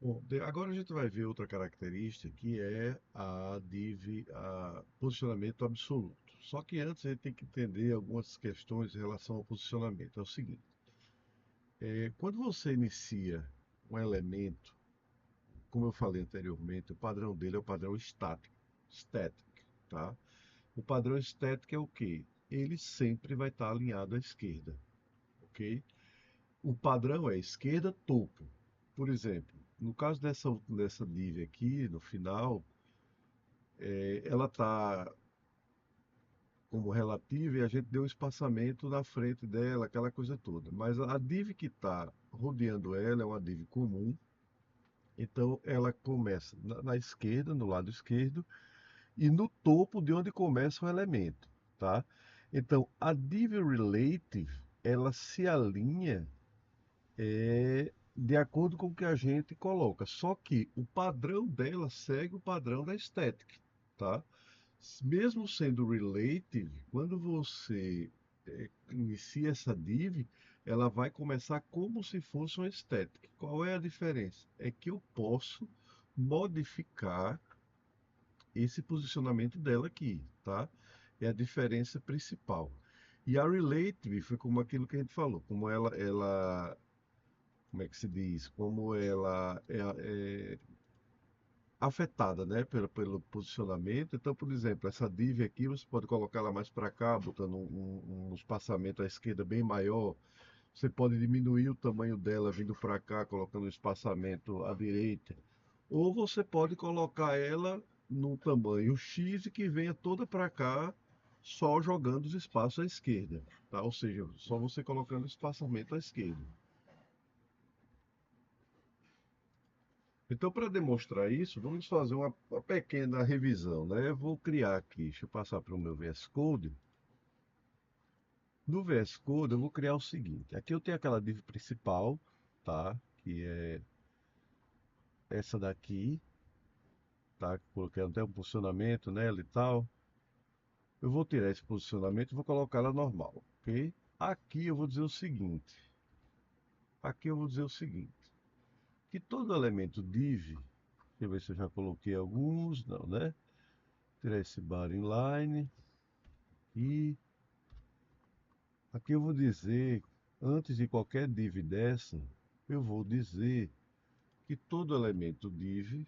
Bom, agora a gente vai ver outra característica que é a div, a posicionamento absoluto. Só que antes a gente tem que entender algumas questões em relação ao posicionamento. É o seguinte, quando você inicia um elemento, como eu falei anteriormente, o padrão dele é o padrão static, tá? O padrão static é o quê? Ele sempre vai estar alinhado à esquerda, ok? O padrão é esquerda, topo. Por exemplo, no caso dessa div aqui, no final, ela está como relativa e a gente deu um espaçamento na frente dela, aquela coisa toda. Mas a div que está rodeando ela é uma div comum, então ela começa na esquerda, no lado esquerdo, e no topo de onde começa o elemento, tá? Então a div relative, ela se alinha de acordo com o que a gente coloca. Só que o padrão dela segue o padrão da static, tá? Mesmo sendo relative, quando você inicia essa div, ela vai começar como se fosse uma static. Qual é a diferença? É que eu posso modificar esse posicionamento dela aqui, tá? É a diferença principal. E a relative foi como aquilo que a gente falou, como como é que se diz? Como ela é afetada, né, pelo posicionamento. Então, por exemplo, essa div aqui, você pode colocar ela mais para cá, botando um espaçamento à esquerda bem maior. Você pode diminuir o tamanho dela vindo para cá, colocando um espaçamento à direita. Ou você pode colocar ela no tamanho X e que venha toda para cá, só jogando os espaços à esquerda, tá? Ou seja, só você colocando espaçamento à esquerda. Então, para demonstrar isso, vamos fazer uma pequena revisão, né? Eu vou criar aqui, deixa eu passar para o meu VS Code. No VS Code, eu vou criar o seguinte: aqui eu tenho aquela div principal, tá? Que é essa daqui, tá? Coloquei até um posicionamento nela e tal. Eu vou tirar esse posicionamento e vou colocar ela normal, ok? Aqui eu vou dizer o seguinte: aqui eu vou dizer o seguinte, que todo elemento div, deixa eu ver se eu já coloquei alguns, não, né? Tirar esse bar inline e aqui eu vou dizer, antes de qualquer div dessa, eu vou dizer que todo elemento div,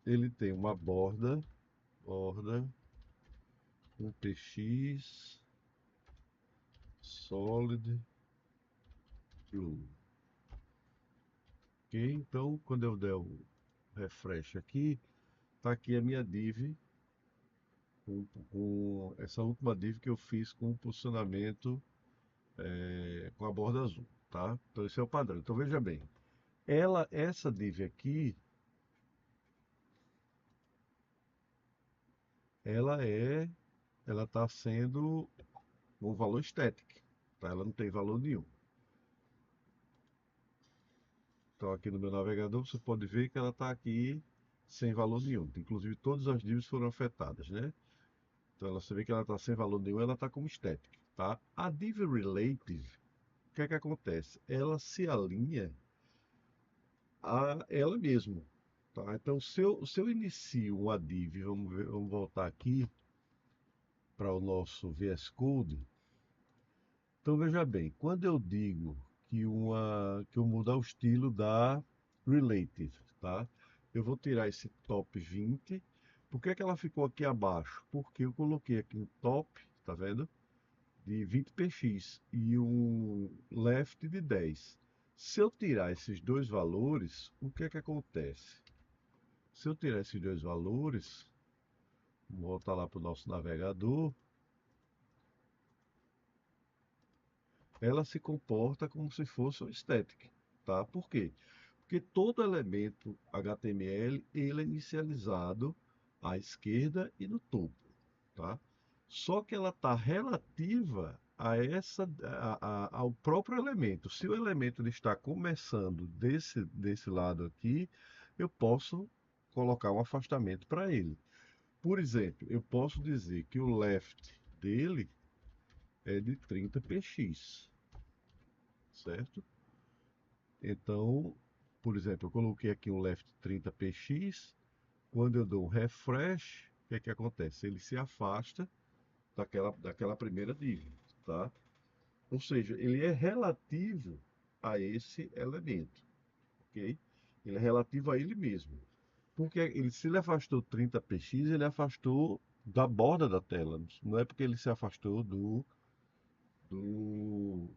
ele tem uma borda, um px solid blue. Ok? Então, quando eu der o refresh aqui, tá aqui a minha div, com essa última div que eu fiz com o posicionamento com a borda azul, tá? Então esse é o padrão. Então veja bem, essa div aqui, ela é, ela está sendo um valor static, tá? Ela não tem valor nenhum. Então aqui no meu navegador você pode ver que ela está aqui sem valor nenhum. Inclusive todas as divs foram afetadas, né? Então você vê que ela está sem valor nenhum, ela está como static, tá? A div relative, o que é que acontece? Ela se alinha a ela mesma, tá? Então se eu inicio uma div, vamos voltar aqui para o nosso VS Code. Então veja bem, quando eu digo que eu mudar o estilo da relative, tá? Eu vou tirar esse top 20. Por que que ela ficou aqui abaixo? Porque eu coloquei aqui um top, tá vendo? De 20 px e um left de 10. Se eu tirar esses dois valores, o que é que acontece? Se eu tirar esses dois valores, vou voltar lá para o nosso navegador, ela se comporta como se fosse um static, tá? Por quê? Porque todo elemento HTML ele é inicializado à esquerda e no topo, tá? Só que ela está relativa a ao próprio elemento. Se o elemento ele está começando desse lado aqui, eu posso colocar um afastamento para ele. Por exemplo, eu posso dizer que o left dele é de 30 px, certo? Então, por exemplo, eu coloquei aqui um left 30px. Quando eu dou um refresh, o que é que acontece? Ele se afasta daquela primeira div, tá? Ou seja, ele é relativo a esse elemento, ok? Ele é relativo a ele mesmo. Porque se ele afastou 30px, ele afastou da borda da tela. Não é porque ele se afastou do, do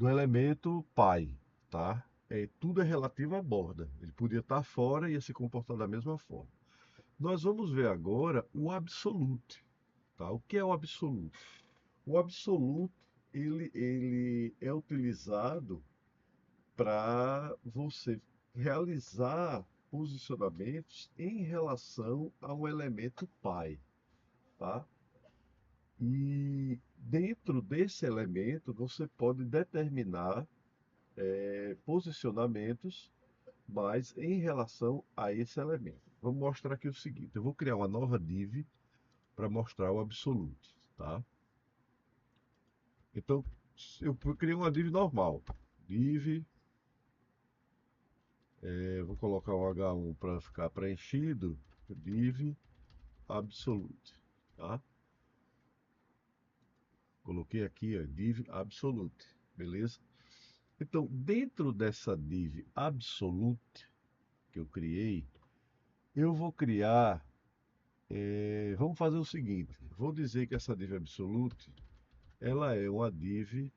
elemento pi, tá? Tudo é relativo à borda. Ele podia estar fora e ia se comportar da mesma forma. Nós vamos ver agora o absolute, tá? O que é o absolute? O absolute, ele é utilizado para você realizar posicionamentos em relação ao elemento pi, tá? E dentro desse elemento você pode determinar posicionamentos, mas em relação a esse elemento. Vamos mostrar aqui o seguinte: eu vou criar uma nova div para mostrar o absolute, tá? Então, eu criei uma div normal. Div, vou colocar um H1 para ficar preenchido. Div absolute, tá? Coloquei aqui, ó, div absolute, beleza? Então, dentro dessa div absolute que eu criei, eu vou criar, vamos fazer o seguinte, vou dizer que essa div absolute, ela é uma div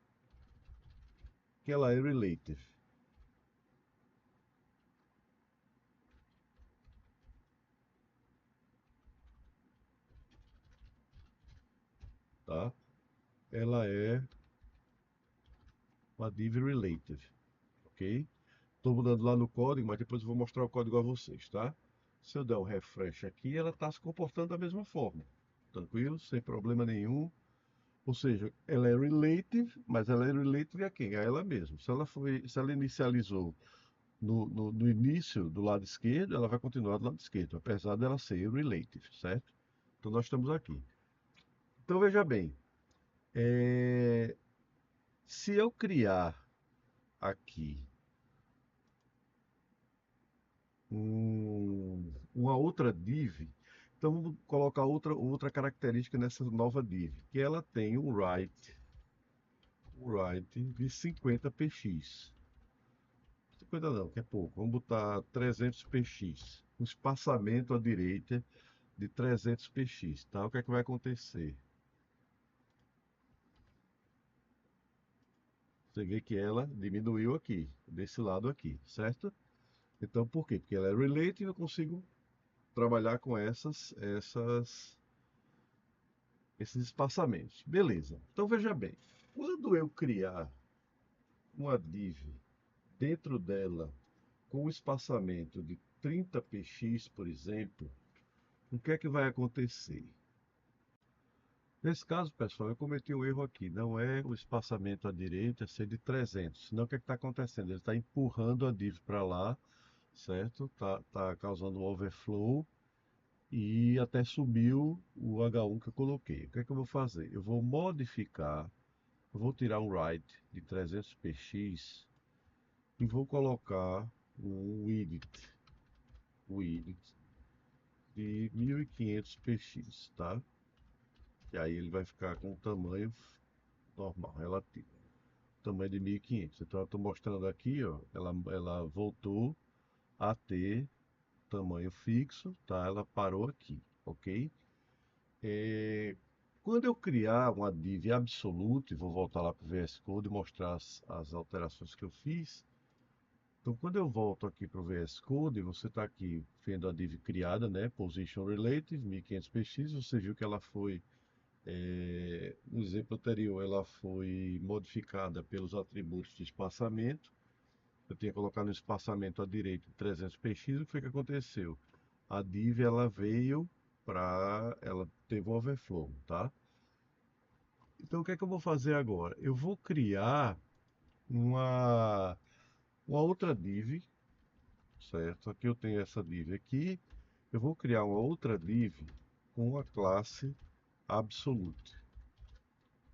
que ela é relative, tá? Ela é uma div relative, ok? Estou mudando lá no código, mas depois eu vou mostrar o código a vocês, tá? Se eu der um refresh aqui, ela está se comportando da mesma forma. Tranquilo? Sem problema nenhum. Ou seja, ela é relative, mas ela é relative a quem? A ela mesma. Se ela inicializou no início do lado esquerdo, ela vai continuar do lado esquerdo, apesar dela ser relative, certo? Então nós estamos aqui. Então veja bem, é, se eu criar aqui uma outra div, então vamos colocar outra característica nessa nova div, que ela tem um write de 50px. 50 não, que é pouco. Vamos botar 300px. Um espaçamento à direita de 300px, tá? O que é que vai acontecer? Você vê que ela diminuiu aqui, desse lado aqui, certo? Então, por quê? Porque ela é relative e eu consigo trabalhar com esses espaçamentos. Beleza. Então, veja bem. Quando eu criar uma div dentro dela com um espaçamento de 30px, por exemplo, o que é que vai acontecer? Nesse caso, pessoal, eu cometi um erro aqui. Não é o espaçamento à direita ser de 300. Senão, o que é que está acontecendo? Ele está empurrando a div para lá, certo? Tá causando um overflow e até subiu o H1 que eu coloquei. O que é que eu vou fazer? Eu vou modificar, eu vou tirar um write de 300px e vou colocar um width de 1500px, tá? E aí ele vai ficar com o tamanho normal, relativo. Tamanho de 1500. Então eu estou mostrando aqui, ó, ela voltou a ter tamanho fixo, tá? Ela parou aqui, ok? É, quando eu criar uma div absolute, vou voltar lá para o VS Code e mostrar as alterações que eu fiz. Então, quando eu volto aqui para o VS Code, você está aqui vendo a div criada, né? Position Relative, 1500px. Você viu que ela foi, no exemplo anterior, ela foi modificada pelos atributos de espaçamento. Eu tinha colocado no espaçamento à direita 300px. O que foi que aconteceu? A div ela veio ela teve um overflow, tá? Então o que é que eu vou fazer agora? Eu vou criar uma, uma outra div, certo? Aqui eu tenho essa div aqui. Eu vou criar uma outra div com a classe absolute,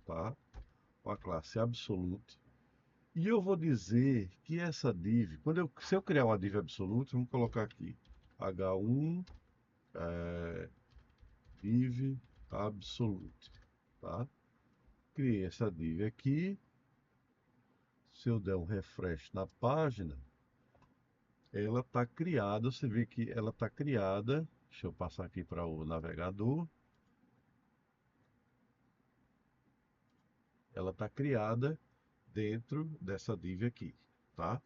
tá? Uma classe absolute. E eu vou dizer que essa div, se eu criar uma div absoluta, vamos colocar aqui h1 div absolute, tá? Criei essa div aqui. Se eu der um refresh na página, ela está criada. Você vê que ela está criada. Deixa eu passar aqui para o navegador. Ela está criada dentro dessa div aqui, tá?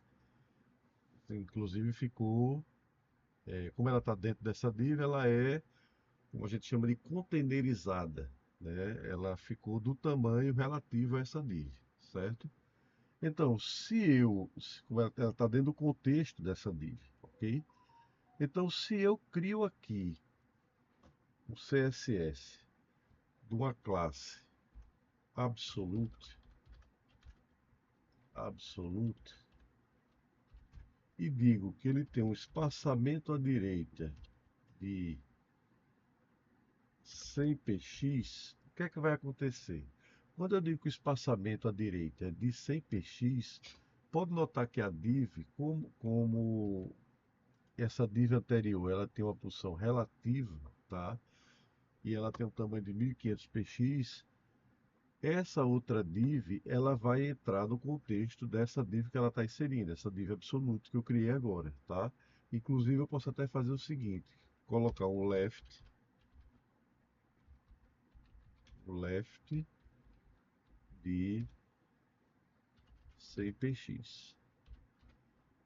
Inclusive ficou, como ela está dentro dessa div, ela é, como a gente chama de containerizada, né? Ela ficou do tamanho relativo a essa div, certo? Então, como ela está dentro do contexto dessa div, ok? Então, se eu crio aqui um CSS de uma classe absolute, absolute, e digo que ele tem um espaçamento à direita de 100px, o que é que vai acontecer? Quando eu digo que o espaçamento à direita é de 100px, pode notar que a div, como essa div anterior, ela tem uma posição relativa, tá? E ela tem um tamanho de 1500px, essa outra div, ela vai entrar no contexto dessa div que ela está inserindo, essa div absolute que eu criei agora, tá? Inclusive eu posso até fazer o seguinte, colocar um left de 100px,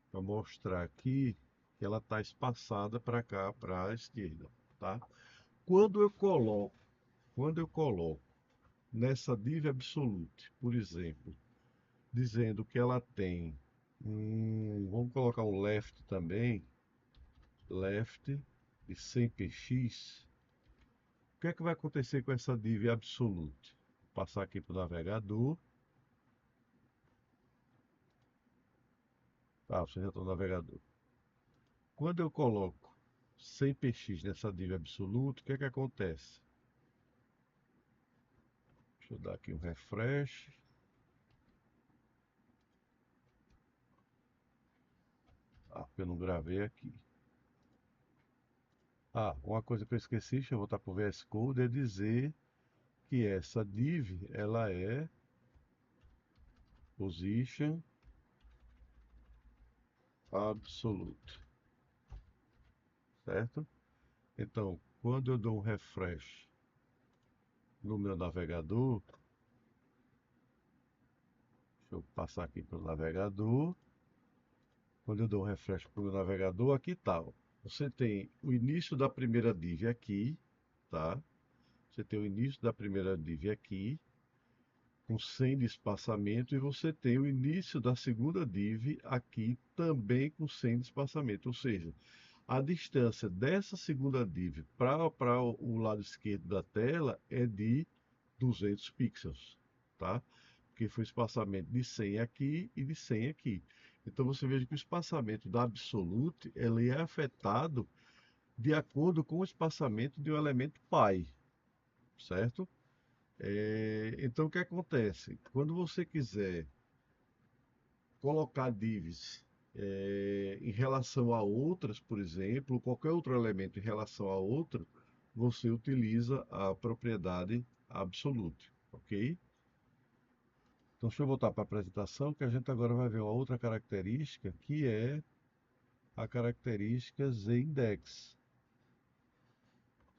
para mostrar aqui que ela está espaçada para cá, para a esquerda, tá? Quando eu coloco, quando eu coloco nessa div absolute, por exemplo, dizendo que ela tem vamos colocar um left também, left de 100px, o que é que vai acontecer com essa div absolute? Vou passar aqui para o navegador. Ah, você já está no navegador. Quando eu coloco 100px nessa div absolute, o que é que acontece? Deixa eu dar aqui um refresh. Ah, eu não gravei aqui. Ah, uma coisa que eu esqueci, deixa eu voltar para o VS Code, é dizer que essa div, ela é position absolute, certo? Então, quando eu dou um refresh no meu navegador, deixa eu passar aqui para o navegador. Quando eu dou um refresh para o meu navegador, aqui está. Você tem o início da primeira div aqui, tá? Você tem o início da primeira div aqui, com 100 de espaçamento, e você tem o início da segunda div aqui, também com 100 de espaçamento. Ou seja, a distância dessa segunda div para o lado esquerdo da tela é de 200 pixels, tá? Porque foi espaçamento de 100 aqui e de 100 aqui. Então você veja que o espaçamento da absolute ele é afetado de acordo com o espaçamento de um elemento pi, certo? Então o que acontece? Quando você quiser colocar divs em relação a outras, por exemplo, qualquer outro elemento em relação a outro, você utiliza a propriedade absolute, ok? Então, deixa eu voltar para a apresentação, que a gente agora vai ver uma outra característica, que é a característica ZIndex.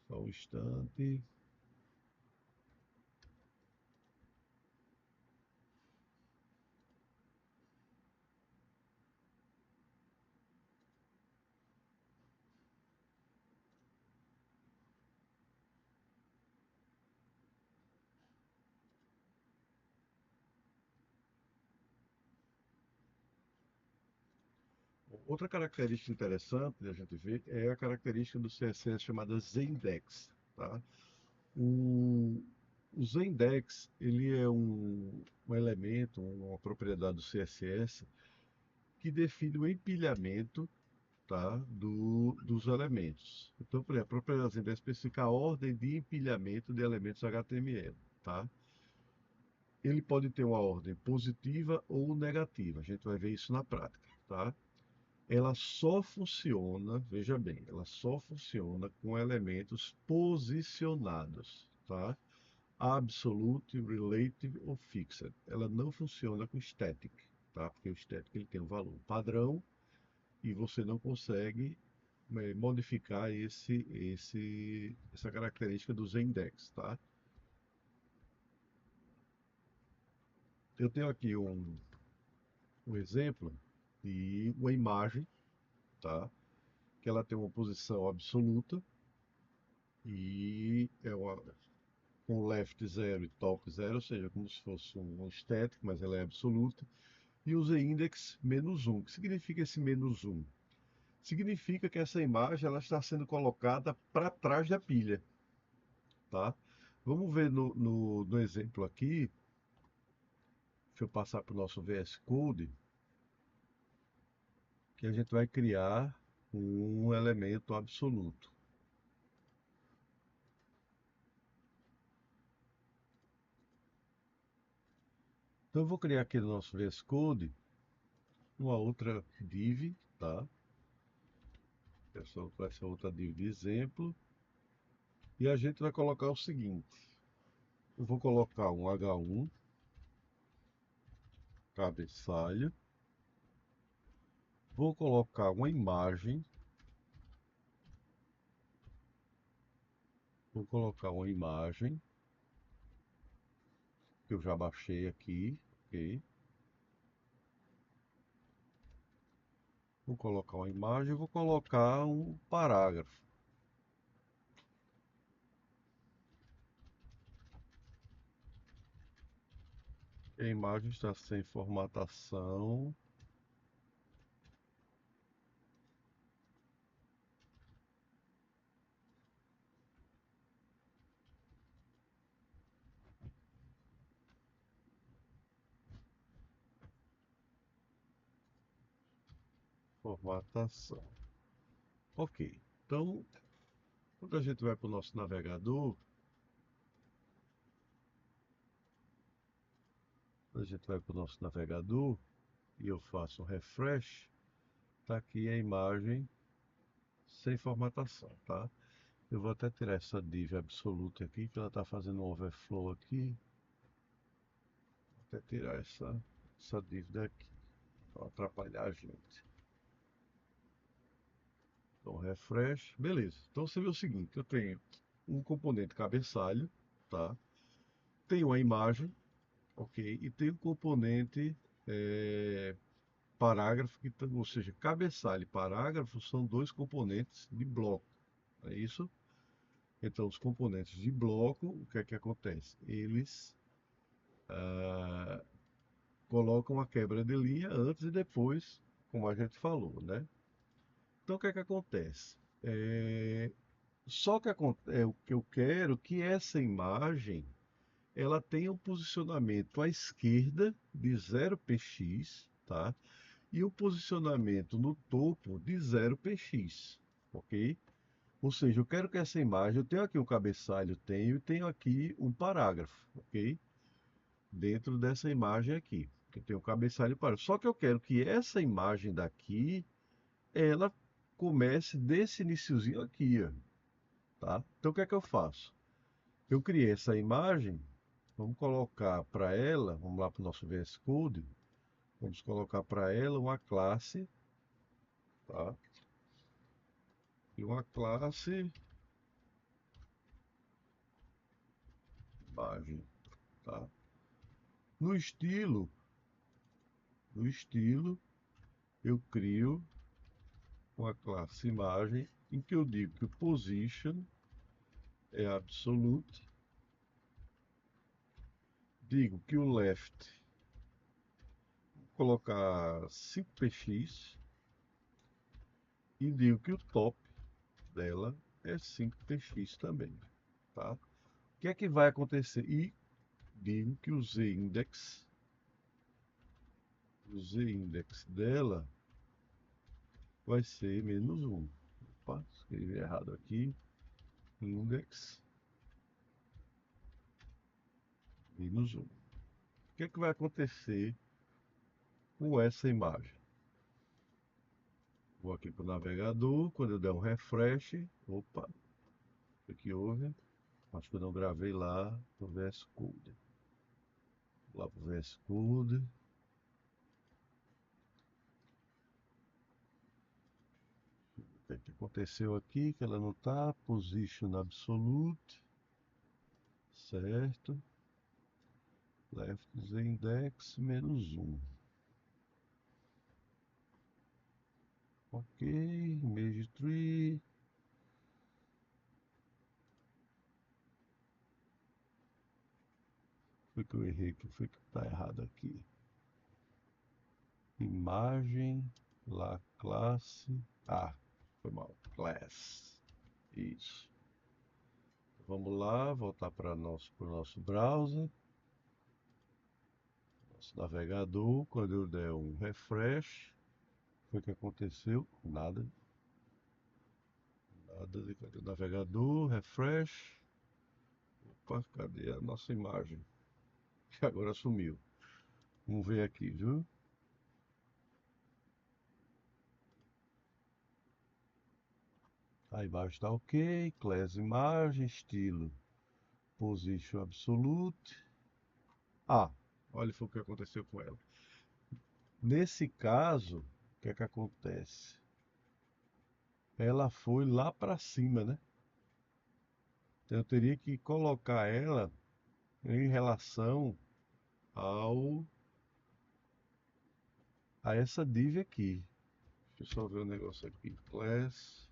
Só um instante. Outra característica interessante de a gente ver é a característica do CSS chamada ZIndex, tá? O, o ZIndex, ele é um elemento, uma propriedade do CSS que define o empilhamento, tá, dos elementos. Então, por exemplo, a propriedade ZIndex especifica a ordem de empilhamento de elementos HTML, tá? ele pode ter uma ordem positiva ou negativa. A gente vai ver isso na prática, tá? Ela só funciona, veja bem, ela só funciona com elementos posicionados, tá? Absolute, relative ou fixed. Ela não funciona com static, tá? Porque o static ele tem um valor padrão e você não consegue modificar essa característica do z-index, tá? Eu tenho aqui um exemplo de uma imagem, tá? Que ela tem uma posição absoluta e é com left 0 e top 0, ou seja, como se fosse um estético, mas ela é absoluta. E o z-index -1. O que significa esse -1? Significa que essa imagem ela está sendo colocada para trás da pilha, tá? Vamos ver no exemplo aqui. Deixa eu passar para o nosso VS Code, que a gente vai criar um elemento absoluto. Então eu vou criar aqui no nosso VS Code uma outra div, tá? Essa outra div de exemplo. E a gente vai colocar o seguinte. Eu vou colocar um H1, cabeçalho. Vou colocar uma imagem. Vou colocar uma imagem que eu já baixei aqui, ok? Vou colocar uma imagem e vou colocar um parágrafo. A imagem está sem formatação. Formatação. Ok. Então, quando a gente vai para o nosso navegador, e eu faço um refresh, está aqui a imagem sem formatação, tá? Eu vou até tirar essa div absoluta aqui, que ela está fazendo um overflow aqui. Vou até tirar essa div daqui, para atrapalhar a gente. Então, refresh, beleza. Então você vê o seguinte, eu tenho um componente cabeçalho, tá? Tenho a imagem, ok? E tenho um componente parágrafo, ou seja, cabeçalho e parágrafo são dois componentes de bloco, é isso? Então, os componentes de bloco, o que é que acontece? Eles colocam a quebra de linha antes e depois, como a gente falou, né? Então, o que é que acontece? Só que o que eu quero que essa imagem ela tenha um posicionamento à esquerda de 0px, tá? E o posicionamento no topo de 0px, ok? Ou seja, eu quero que essa imagem, eu tenho aqui um cabeçalho, e tenho aqui um parágrafo, ok? Dentro dessa imagem aqui, que tem o cabeçalho e o parágrafo. Só que eu quero que essa imagem daqui, ela comece desse iniciozinho aqui, ó, tá? Então o que é que eu faço? Eu criei essa imagem, vamos colocar para ela, vamos lá para o nosso VS Code, vamos colocar para ela uma classe, tá? E uma classe imagem, tá? No estilo, no estilo, eu crio uma classe imagem em que eu digo que o position é absolute, digo que o left, vou colocar 5px e digo que o top dela é 5px também, tá? O que é que vai acontecer? E digo que o z-index dela vai ser -1. Opa, escrevi errado aqui. Index -1. que é que vai acontecer com essa imagem? Vou aqui para o navegador, quando eu der um refresh, opa, o que houve? Acho que eu não gravei lá no VS Code. Lá para o VS Code. O que é que aconteceu aqui? Que ela não está. Position absolute. Certo. Left index menos 1. Ok. Image tree. Foi que eu errei, que foi que está errado aqui. Imagem, lá, classe. Ah, foi mal. Class. Isso. Vamos lá, voltar para o nosso browser, nosso navegador. Quando eu der um refresh, foi o que aconteceu? Nada. Nada de cadê o navegador, refresh. Opa, cadê a nossa imagem? Que agora sumiu. Vamos ver aqui, viu? A imagem está ok, class imagem, estilo, position absolute. Ah, olha foi o que aconteceu com ela. Nesse caso, o que é que acontece? Ela foi lá para cima, né? Então eu teria que colocar ela em relação ao a essa div aqui. Deixa eu só ver o negócio aqui. Class.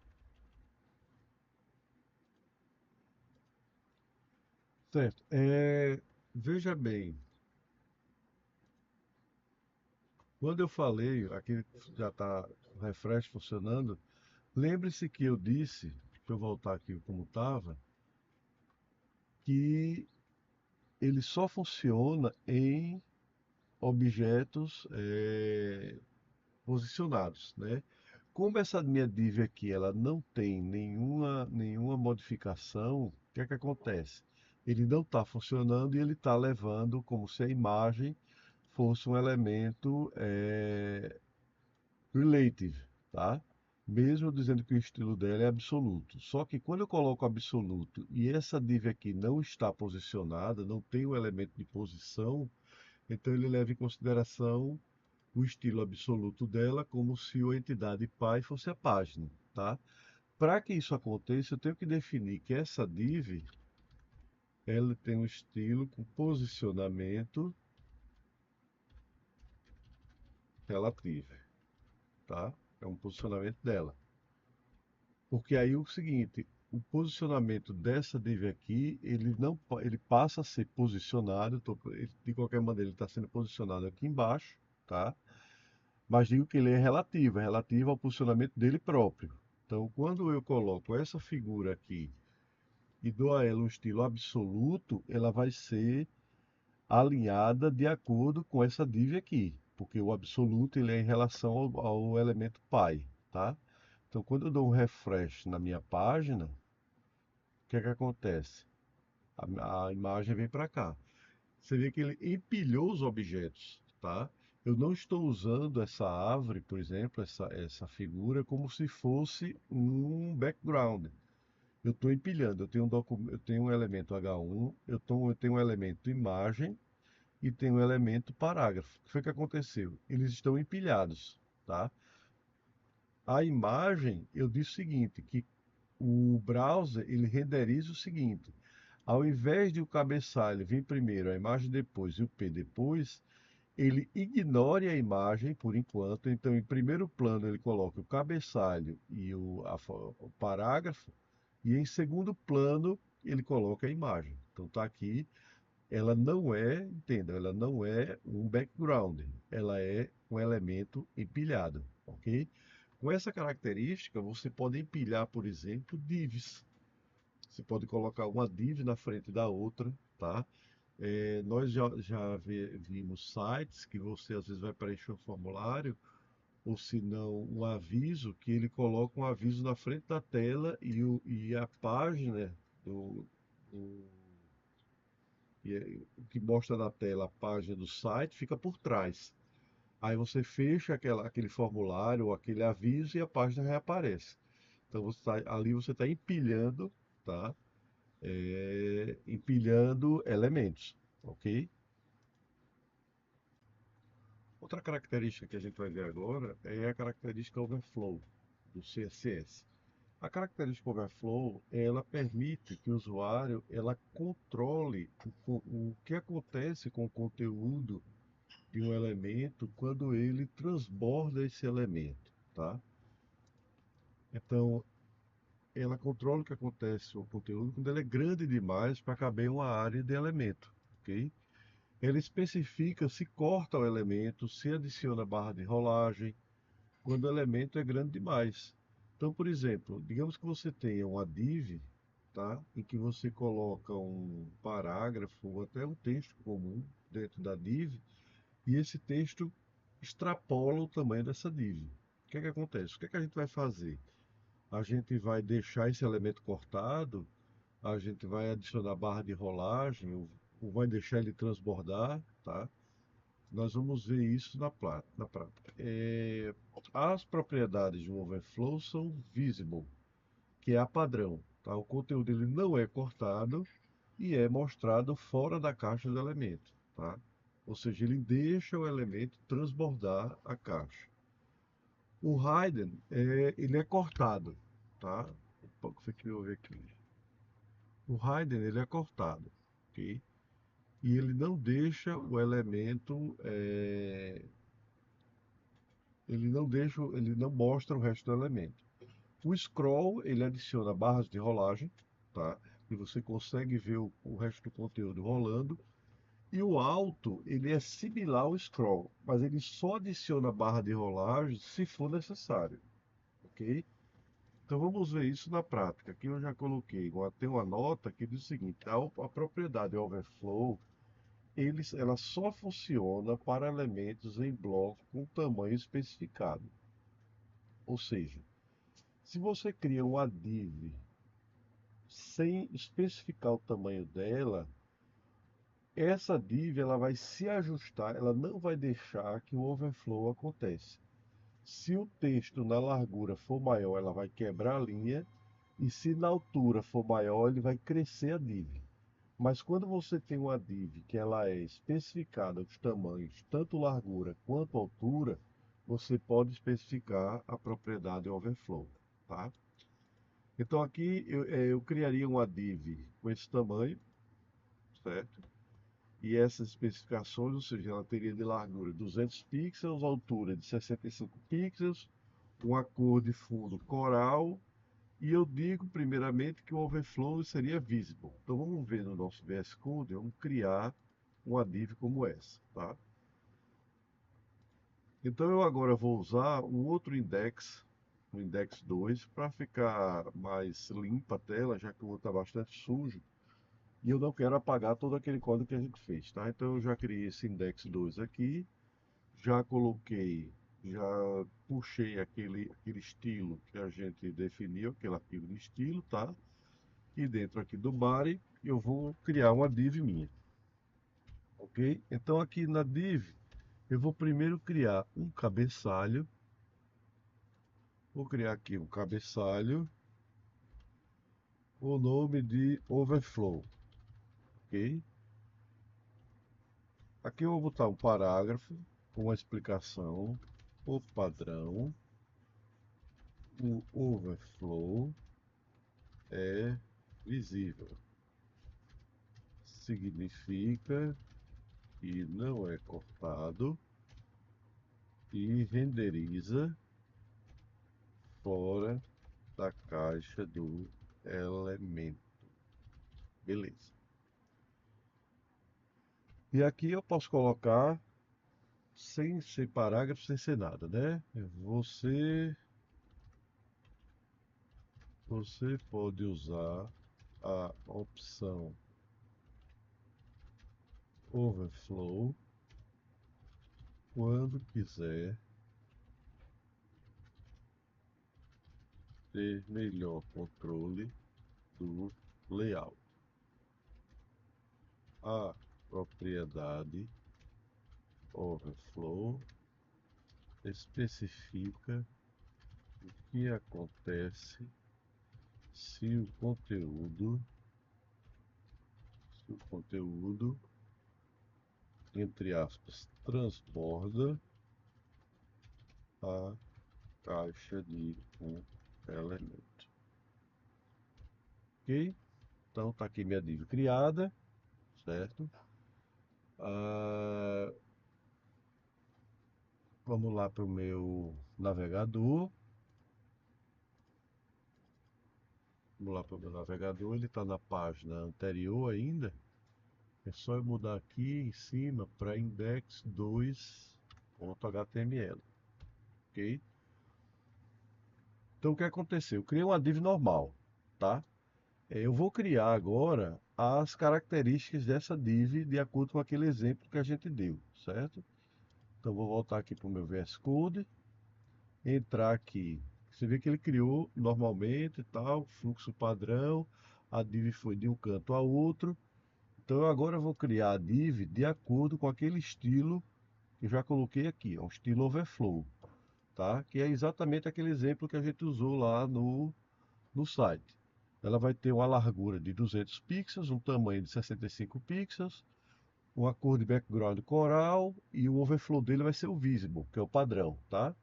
Certo. Veja bem, quando eu falei, aqui já está o refresh funcionando, lembre-se que eu disse, deixa eu voltar aqui como estava, que ele só funciona em objetos posicionados, né? Como essa minha div aqui, ela não tem nenhuma modificação, o que é que acontece? Ele não está funcionando e ele está levando como se a imagem fosse um elemento relative, tá? Mesmo dizendo que o estilo dela é absoluto. Só que quando eu coloco absoluto e essa div aqui não está posicionada, não tem o elemento de posição, então ele leva em consideração o estilo absoluto dela como se a entidade pai fosse a página, tá? Para que isso aconteça, eu tenho que definir que essa div ela tem um estilo com posicionamento relativo, tá? É um posicionamento dela. Porque aí o seguinte, o posicionamento dessa div aqui, ele não, ele passa a ser posicionado, de qualquer maneira ele está sendo posicionado aqui embaixo, tá? Mas digo que ele é relativo ao posicionamento dele próprio. Então, quando eu coloco essa figura aqui e dou a ela um estilo absoluto, ela vai ser alinhada de acordo com essa div aqui, porque o absoluto ele é em relação ao elemento pi, tá? Então, quando eu dou um refresh na minha página, o que é que acontece? A imagem vem para cá. Você vê que ele empilhou os objetos, tá? Eu não estou usando essa árvore, por exemplo, essa figura, como se fosse um background. Eu estou empilhando. Eu tenho um elemento H1, eu tenho um elemento imagem e tenho um elemento parágrafo. O que foi que aconteceu? Eles estão empilhados, tá? A imagem, eu disse o seguinte, que o browser ele renderiza o seguinte: ao invés de o cabeçalho vir primeiro, a imagem depois e o P depois, ele ignore a imagem por enquanto. Então, em primeiro plano, ele coloca o cabeçalho e o parágrafo, e em segundo plano, ele coloca a imagem. Então, está aqui. Ela não é, entenda, ela não é um background, ela é um elemento empilhado, ok? Com essa característica, você pode empilhar, por exemplo, divs. Você pode colocar uma div na frente da outra, tá? Nós já vimos sites que você às vezes vai preencher um formulário, ou se não, um aviso, que ele coloca um aviso na frente da tela e a página do, do- o que mostra na tela a página do site fica por trás. Aí você fecha aquele formulário ou aquele aviso e a página reaparece. Então ali você está empilhando, tá? Empilhando elementos, ok? Outra característica que a gente vai ver agora é a característica Overflow do CSS. A característica Overflow, ela permite que o usuário ela controle o que acontece com o conteúdo de um elemento quando ele transborda esse elemento, tá? Então, ela controla o que acontece com o conteúdo quando ele é grande demais para caber em uma área de elemento, ok? Ela especifica se corta o elemento, se adiciona barra de rolagem, quando o elemento é grande demais. Então, por exemplo, digamos que você tenha uma div, tá? Em que você coloca um parágrafo ou até um texto comum dentro da div, e esse texto extrapola o tamanho dessa div. O que é que acontece? O que é que a gente vai fazer? A gente vai deixar esse elemento cortado, a gente vai adicionar barra de rolagem, ou vai deixar ele transbordar, tá? Nós vamos ver isso na prática. As propriedades de um overflow são visible, que é a padrão, tá? O conteúdo ele não é cortado e é mostrado fora da caixa do elemento, tá? Ou seja, ele deixa o elemento transbordar a caixa. O hidden, ele é cortado, tá? Opa, o que foi que houve aqui? O hidden, ele é cortado, ok? E ele não deixa o elemento, ele não mostra o resto do elemento. O scroll, ele adiciona barras de rolagem, tá? E você consegue ver o resto do conteúdo rolando. E o alto, ele é similar ao scroll, mas ele só adiciona barra de rolagem se for necessário, ok? Então vamos ver isso na prática. Aqui eu já coloquei, tem uma nota que diz o seguinte: a propriedade overflow, ela só funciona para elementos em bloco com tamanho especificado. Ou seja, se você cria uma div sem especificar o tamanho dela, essa div ela vai se ajustar, ela não vai deixar que o overflow aconteça. Se o texto na largura for maior, ela vai quebrar a linha, e se na altura for maior, ele vai crescer a div. Mas quando você tem uma div que ela é especificada os tamanhos, tanto largura quanto altura, você pode especificar a propriedade overflow, tá? Então aqui eu criaria uma div com esse tamanho, certo? E essas especificações, ou seja, ela teria de largura 200 pixels, altura de 65 pixels, uma cor de fundo coral, e eu digo primeiramente que o overflow seria visible. Então vamos ver no nosso VS Code, vamos criar uma div como essa, tá? Então eu agora vou usar um outro index, o index 2, para ficar mais limpa a tela, já que o outro está bastante sujo. E eu não quero apagar todo aquele código que a gente fez, tá? Então eu já criei esse index 2 aqui, já coloquei, já puxei aquele estilo que a gente definiu, aquele arquivo de estilo, tá? E dentro aqui do body eu vou criar uma div minha, ok? Então aqui na div eu vou primeiro criar um cabeçalho, vou criar aqui um cabeçalho, o nome de overflow, ok? Aqui eu vou botar um parágrafo com uma explicação, o padrão, o overflow é visível. Significa que não é cortado e renderiza fora da caixa do elemento. Beleza. E aqui eu posso colocar sem ser parágrafo, sem ser nada, né? Você pode usar a opção overflow quando quiser ter melhor controle do layout. a propriedade overflow especifica o que acontece se o conteúdo, entre aspas, transborda a caixa de um elemento. Ok? Então tá aqui minha div criada, certo? Ah, vamos lá para o meu navegador. Vamos lá para o meu navegador, ele está na página anterior ainda. É só eu mudar aqui em cima para index2.html, ok? Então o que aconteceu? Eu criei uma div normal, tá? Eu vou criar agora as características dessa div de acordo com aquele exemplo que a gente deu, certo? Então vou voltar aqui para o meu VS Code, entrar aqui. Você vê que ele criou normalmente e tal, fluxo padrão, a div foi de um canto a outro. Então agora eu vou criar a div de acordo com aquele estilo que eu já coloquei aqui, ó, um estilo overflow, tá? Que é exatamente aquele exemplo que a gente usou lá no site. Ela vai ter uma largura de 200 pixels, um tamanho de 65 pixels, uma cor de background coral e o overflow dele vai ser o visible, que é o padrão, tá?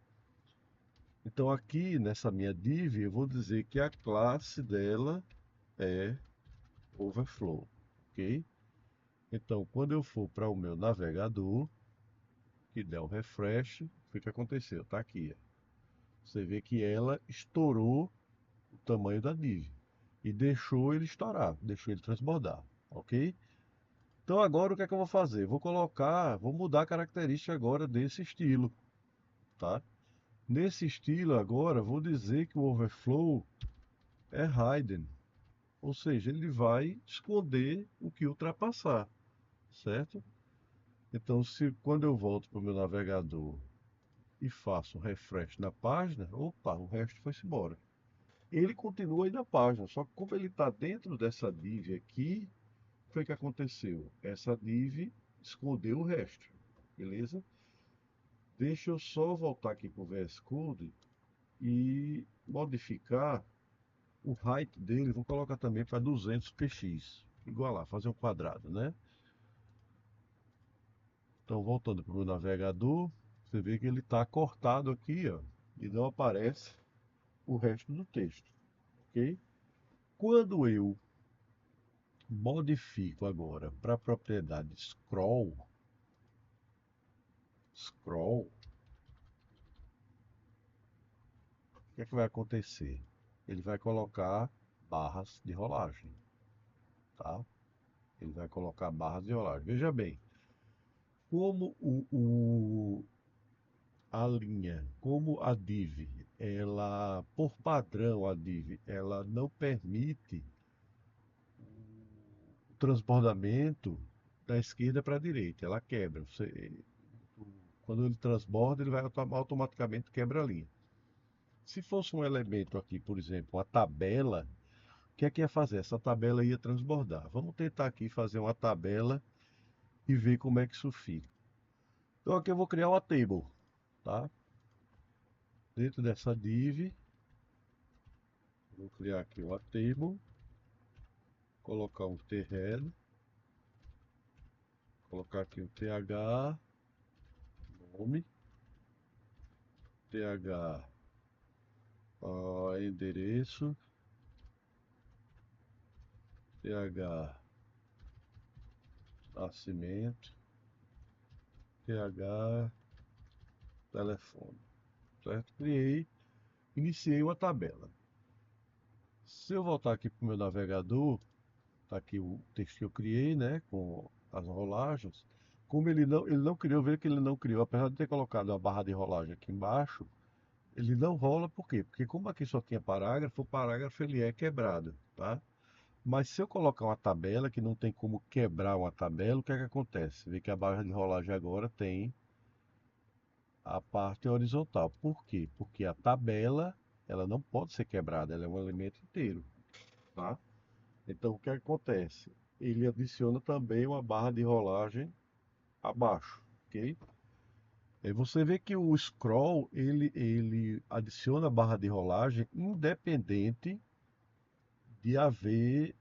Então aqui nessa minha div eu vou dizer que a classe dela é overflow, ok? Então quando eu for para o meu navegador, que der um refresh, o que aconteceu? Tá aqui, ó. Você vê que ela estourou o tamanho da div e deixou ele estourar, deixou ele transbordar, ok? Então agora o que é que eu vou fazer? Vou mudar a característica agora desse estilo, tá? Nesse estilo agora, vou dizer que o overflow é hidden, ou seja, ele vai esconder o que ultrapassar, certo? Então, se quando eu volto para o meu navegador e faço um refresh na página, opa, o resto foi-se embora. Ele continua aí na página, só que como ele está dentro dessa div aqui, o que foi que aconteceu? Essa div escondeu o resto, beleza? Deixa eu só voltar aqui para o VS Code e modificar o height dele. Vou colocar também para 200 px, igualar, fazer um quadrado, né? Então, voltando para o meu navegador, você vê que ele está cortado aqui, ó, e não aparece o resto do texto, ok? Quando eu modifico agora para a propriedade scroll, o que é que vai acontecer? Ele vai colocar barras de rolagem, tá? Ele vai colocar barras de rolagem. Veja bem, como a linha, como a div, ela, por padrão, a div, ela não permite o transbordamento da esquerda para a direita, ela quebra. Quando ele transborda, ele vai automaticamente quebra a linha. Se fosse um elemento aqui, por exemplo, uma tabela, o que é que ia fazer? Essa tabela ia transbordar. Vamos tentar aqui fazer uma tabela e ver como é que isso fica. Então aqui eu vou criar uma table, tá? Dentro dessa div, vou criar aqui uma table, colocar um thead, colocar aqui um th, nome, th, endereço, th, nascimento, th, telefone, certo? Iniciei uma tabela. Se eu voltar aqui para o meu navegador, tá aqui o texto que eu criei, né, com as rolagens. Como ele não criou, veja que ele não criou, apesar de ter colocado a barra de rolagem aqui embaixo, ele não rola, por quê? Porque como aqui só tinha parágrafo, o parágrafo ele é quebrado, tá? Mas se eu colocar uma tabela, que não tem como quebrar uma tabela, o que é que acontece? Vê que a barra de rolagem agora tem a parte horizontal. Por quê? Porque a tabela, ela não pode ser quebrada, ela é um elemento inteiro, tá? Então, o que acontece? ele adiciona também uma barra de rolagem abaixo, ok? Aí você vê que o scroll ele adiciona a barra de rolagem independente de haver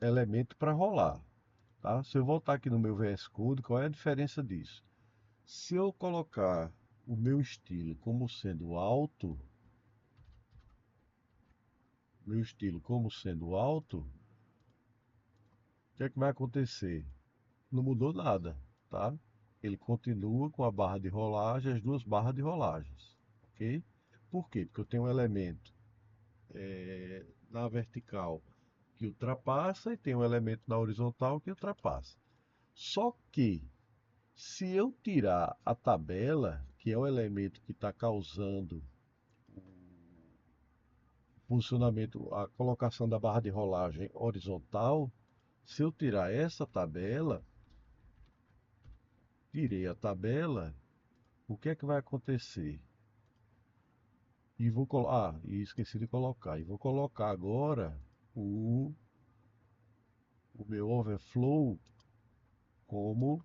elemento para rolar, tá? Se eu voltar aqui no meu VS Code, qual é a diferença disso? Se eu colocar o meu estilo como sendo alto, meu estilo como sendo alto, o que é que vai acontecer? Não mudou nada, tá? Ele continua com a barra de rolagem, as duas barras de rolagens, ok? Por quê? Porque eu tenho um elemento na vertical que ultrapassa e tem um elemento na horizontal que ultrapassa. Só que se eu tirar a tabela, que é o elemento que está causando o posicionamento, a colocação da barra de rolagem horizontal, se eu tirar essa tabela, tirei a tabela, o que é que vai acontecer? E vou colocar, e esqueci de colocar, e vou colocar agora o, o meu overflow como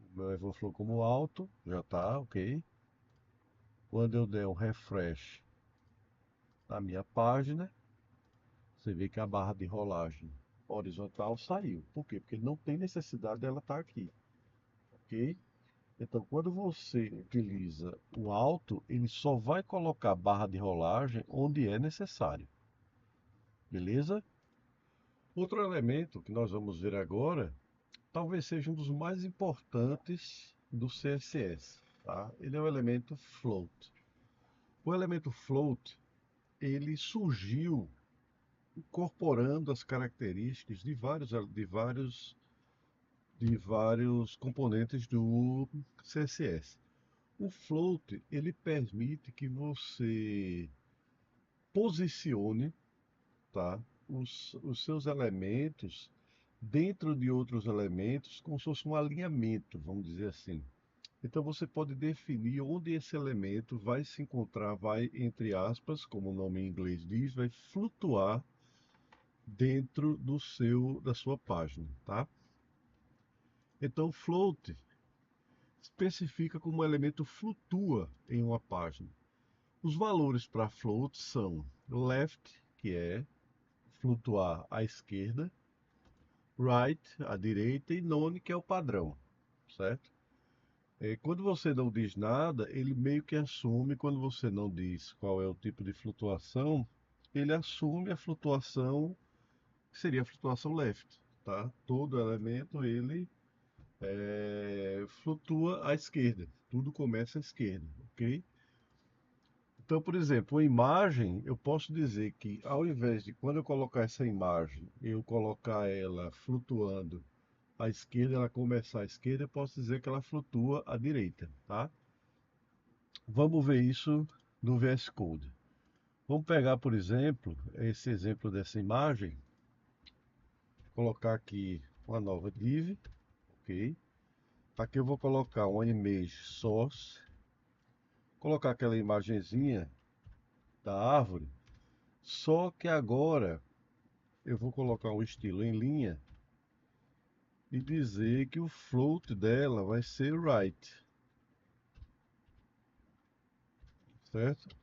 o meu overflow como alto, já está, ok. Quando eu der um refresh na minha página, você vê que a barra de rolagem horizontal saiu. Por quê? Porque não tem necessidade dela estar aqui, ok? Então, quando você utiliza o alto, ele só vai colocar a barra de rolagem onde é necessário, beleza? Outro elemento que nós vamos ver agora, talvez seja um dos mais importantes do CSS, tá? Ele é o elemento float. O elemento float, ele surgiu incorporando as características de vários componentes do CSS. O float, ele permite que você posicione, tá, os seus elementos dentro de outros elementos, como se fosse um alinhamento, vamos dizer assim. Então você pode definir onde esse elemento vai se encontrar, vai, entre aspas, como o nome em inglês diz, vai flutuar dentro da sua página, tá? Então float especifica como o elemento flutua em uma página. Os valores para float são left, que é flutuar à esquerda, right, à direita, e none, que é o padrão, certo? Quando você não diz nada, ele meio que assume, quando você não diz qual é o tipo de flutuação, ele assume a flutuação, que seria a flutuação left, tá? Todo elemento ele flutua à esquerda, tudo começa à esquerda, ok? Então, por exemplo, uma imagem, eu posso dizer que ao invés de quando eu colocar essa imagem, eu colocar ela flutuando à esquerda, ela começar à esquerda, eu posso dizer que ela flutua à direita, tá? Vamos ver isso no VS Code. Vamos pegar, por exemplo, esse exemplo dessa imagem, colocar aqui uma nova div, ok? Aqui eu vou colocar uma image source, colocar aquela imagenzinha da árvore, só que agora eu vou colocar um estilo em linha e dizer que o float dela vai ser right, certo?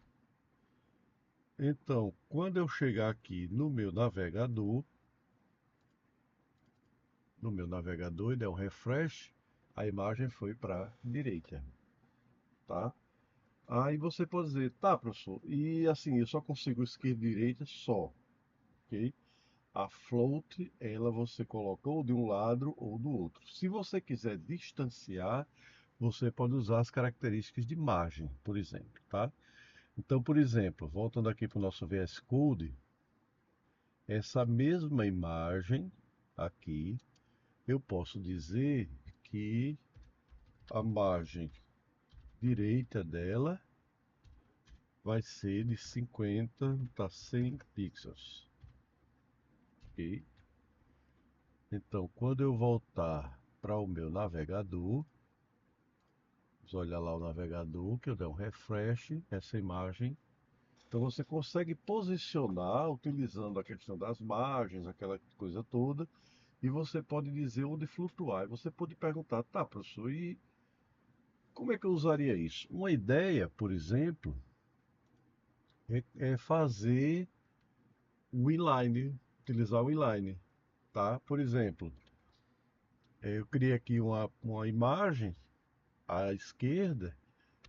Então, quando eu chegar aqui no meu navegador e der um refresh, a imagem foi para a direita, tá? Aí você pode dizer, tá, professor, e assim, eu só consigo esquerda e direita só, ok? A float, ela você coloca ou de um lado ou do outro. Se você quiser distanciar, você pode usar as características de margem, por exemplo, tá? Então, por exemplo, voltando aqui para o nosso VS Code, essa mesma imagem aqui, eu posso dizer que a margem direita dela vai ser de 50 para 100 pixels, ok? Então, quando eu voltar para o meu navegador, vamos olhar lá o navegador, que eu der um refresh, essa imagem Então você consegue posicionar utilizando a questão das margens, aquela coisa toda, e você pode dizer onde flutuar. E você pode perguntar, tá, professor, e como é que eu usaria isso? Uma ideia, por exemplo, é fazer o inline, utilizar o inline, tá? Por exemplo, eu criei aqui uma imagem à esquerda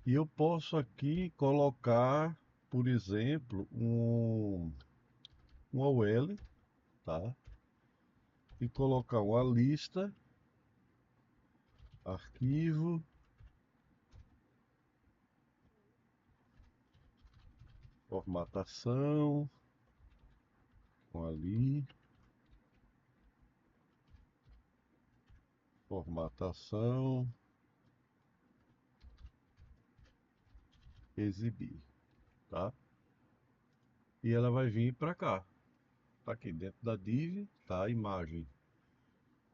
e eu posso aqui colocar, por exemplo, um OL, tá? E colocar uma lista, arquivo, formatação, ali, formatação, exibir, tá? E ela vai vir para cá. Tá aqui dentro da div, tá a imagem.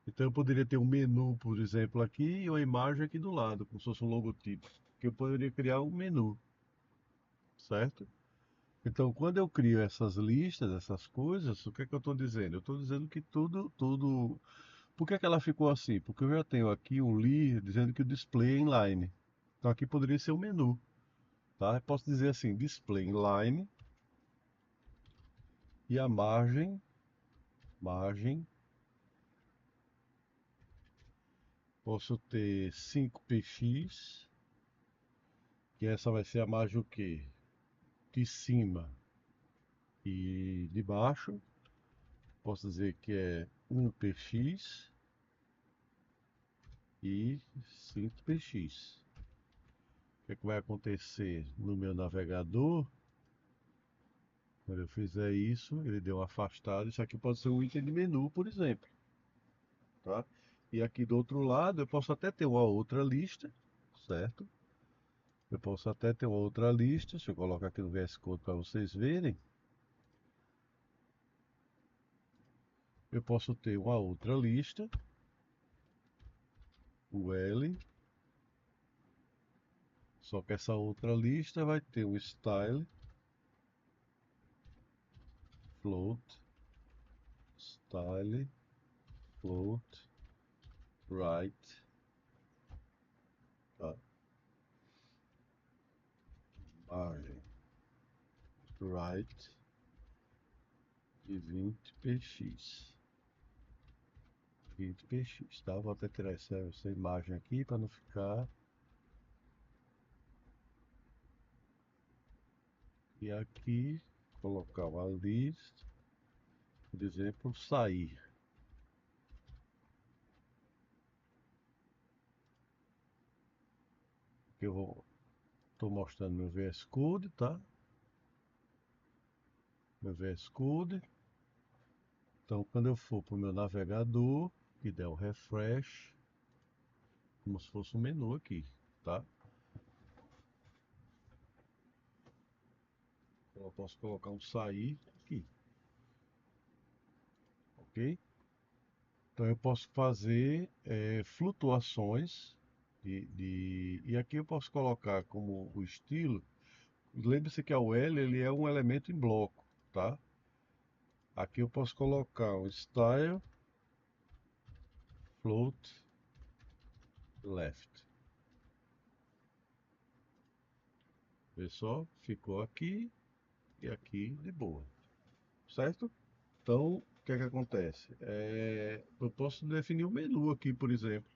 Então eu poderia ter um menu, por exemplo, aqui e uma imagem aqui do lado, como se fosse um logotipo. Que eu poderia criar um menu, certo? Então quando eu crio essas listas, essas coisas, o que é que eu estou dizendo? Eu estou dizendo que tudo. Por que é que ela ficou assim? Porque eu já tenho aqui um li dizendo que o display é inline. Então aqui poderia ser o menu, tá? Eu posso dizer assim, display inline e a margem, posso ter 5px, que essa vai ser a margem o quê? De cima e de baixo. Posso dizer que é 1px e 5px. O que é que vai acontecer no meu navegador? Quando eu fizer isso, ele deu uma afastada. Isso aqui pode ser um item de menu, por exemplo, tá? E aqui do outro lado eu posso até ter uma outra lista, certo? Eu posso até ter uma outra lista. Deixa eu colocar aqui no VS Code para vocês verem. Eu posso ter uma outra lista, o L, só que essa outra lista vai ter o style, float, style, float, right, tá? Margem, right de 20px. 20px, tá? Vou até tirar essa imagem aqui para não ficar. E aqui colocar uma list, por exemplo, sair. Que eu estou mostrando meu VS Code, tá? Meu VS Code. Então, quando eu for para o meu navegador e der o refresh, como se fosse um menu aqui, tá? Então, eu posso colocar um sair aqui, ok? Então, eu posso fazer flutuações e aqui eu posso colocar como o estilo. Lembre-se que a UL ele é um elemento em bloco, tá? Aqui eu posso colocar um style float left. Pessoal, ficou aqui e aqui de boa, certo? Então, o que é que acontece? Eu posso definir o menu aqui, por exemplo,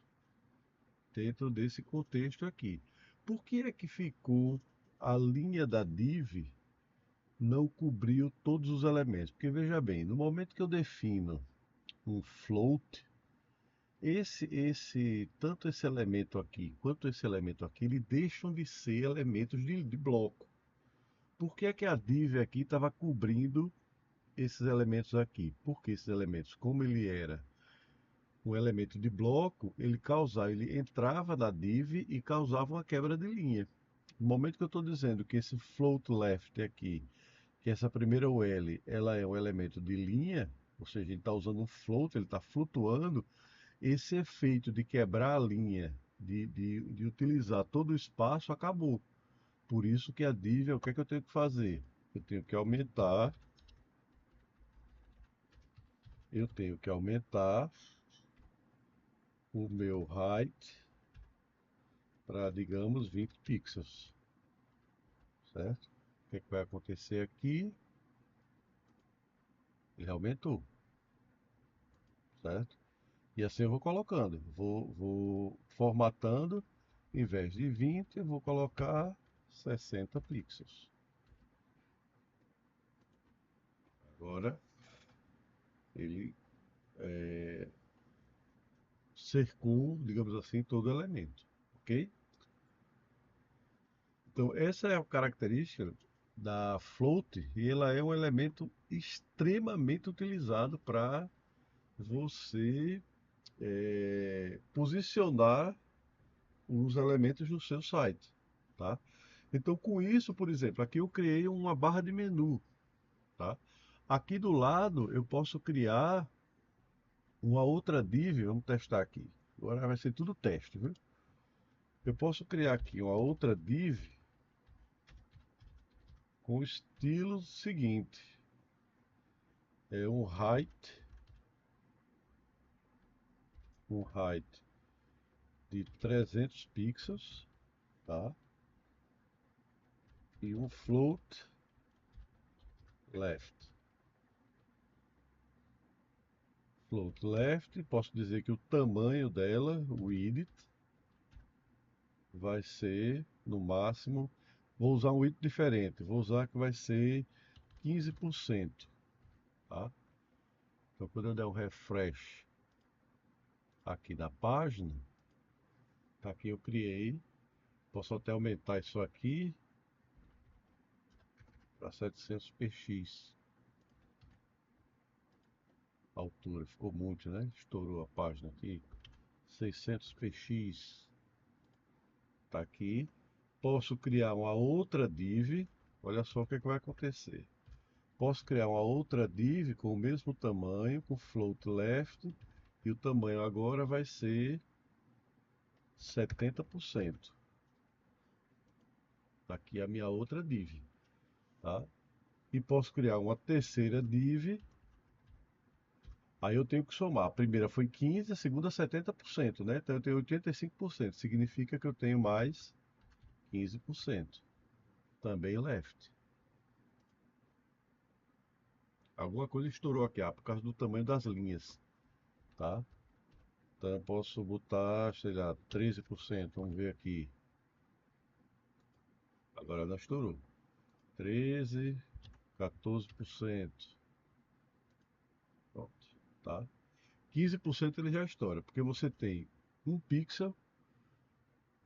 dentro desse contexto aqui. Por que é que ficou a linha da div não cobriu todos os elementos? Porque veja bem, no momento que eu defino um float, tanto esse elemento aqui quanto esse elemento aqui, eles deixam de ser elementos de bloco. Por que é que a div aqui estava cobrindo esses elementos aqui? Porque esses elementos, como ele era um elemento de bloco, ele entrava na div e causava uma quebra de linha. No momento que eu estou dizendo que esse float left aqui, que essa primeira UL, ela é um elemento de linha, ou seja, ele está usando um float, ele está flutuando, esse efeito de quebrar a linha, de utilizar todo o espaço, acabou. Por isso que a div, o que é que eu tenho que fazer? eu tenho que aumentar, o meu height para, digamos, 20 pixels, certo? O que é que vai acontecer aqui? Ele aumentou, certo? E assim eu vou colocando, vou formatando, em vez de 20, eu vou colocar 60 pixels. Agora ele cercou, digamos assim, todo elemento, ok? Então essa é a característica da float e ela é um elemento extremamente utilizado para você posicionar os elementos no seu site, tá? Então, com isso, por exemplo, aqui eu criei uma barra de menu, tá? Aqui do lado eu posso criar uma outra div, vamos testar aqui. Agora vai ser tudo teste, viu? Eu posso criar aqui uma outra div com o estilo seguinte: é um height de 300 pixels, tá? E um float left. Float left, posso dizer que o tamanho dela, o width, vai ser no máximo. Vou usar um width diferente, vou usar que vai ser 15%, tá? Então quando eu der um refresh aqui na página, tá aqui eu criei, posso até aumentar isso aqui para 700 px. A altura ficou muito, né? Estourou a página aqui. 600 px. Tá aqui. Posso criar uma outra div. Olha só o que é que vai acontecer. Posso criar uma outra div com o mesmo tamanho, com float left, e o tamanho agora vai ser 70%. Tá aqui a minha outra div, tá? E posso criar uma terceira div. Aí eu tenho que somar. A primeira foi 15, a segunda 70%, né? Então eu tenho 85%. Significa que eu tenho mais 15%. Também left. Alguma coisa estourou aqui, por causa do tamanho das linhas, tá? Então eu posso botar, sei lá, 13%. Vamos ver aqui. Agora não estourou. 13, 14%. Pronto, tá? 15% ele já estoura, porque você tem 1 pixel,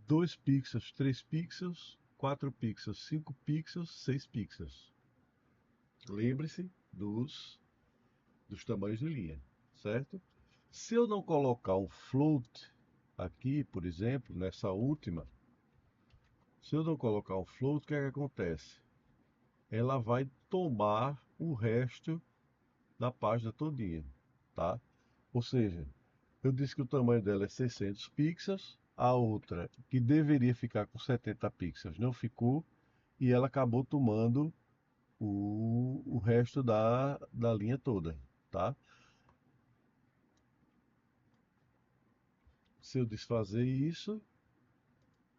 2 pixels, 3 pixels, 4 pixels, 5 pixels, 6 pixels. Lembre-se dos tamanhos de linha, certo? Se eu não colocar um float aqui, por exemplo, nessa última, se eu não colocar um float, o que é que acontece? Ela vai tomar o resto da página todinha, tá? Ou seja, eu disse que o tamanho dela é 600 pixels, a outra, que deveria ficar com 70 pixels, não ficou, e ela acabou tomando o resto da linha toda, tá? Se eu desfazer isso,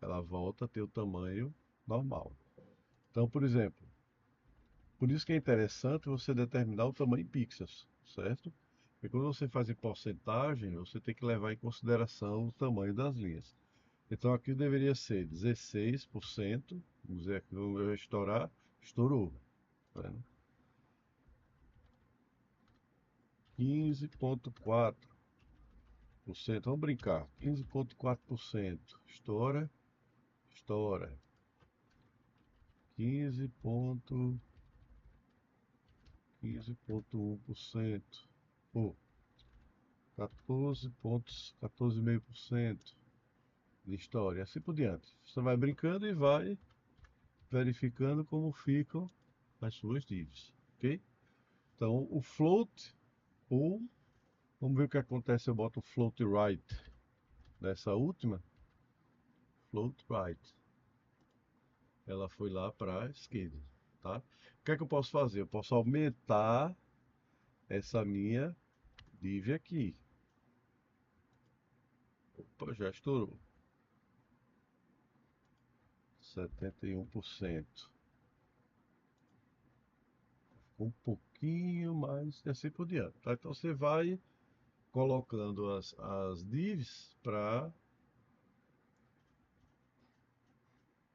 ela volta a ter o tamanho normal. Então, por exemplo, por isso que é interessante você determinar o tamanho em pixels, certo? Porque quando você faz em porcentagem, você tem que levar em consideração o tamanho das linhas. Então aqui deveria ser 16%, vamos dizer que eu vou estourar, estourou, tá vendo? 15,4%, vamos brincar, 15,4%, estoura, estoura, 15,1%, pô, 14,5% de história, assim por diante. Você vai brincando e vai verificando como ficam as suas divs, ok? Então o float, ou vamos ver o que acontece se eu boto o float right nessa última. Float right. Ela foi lá para a esquerda, tá? O que é que eu posso fazer? Eu posso aumentar essa minha div aqui. Opa, já estourou. 71%. Um pouquinho mais e assim por diante, tá? Então você vai colocando as divs para.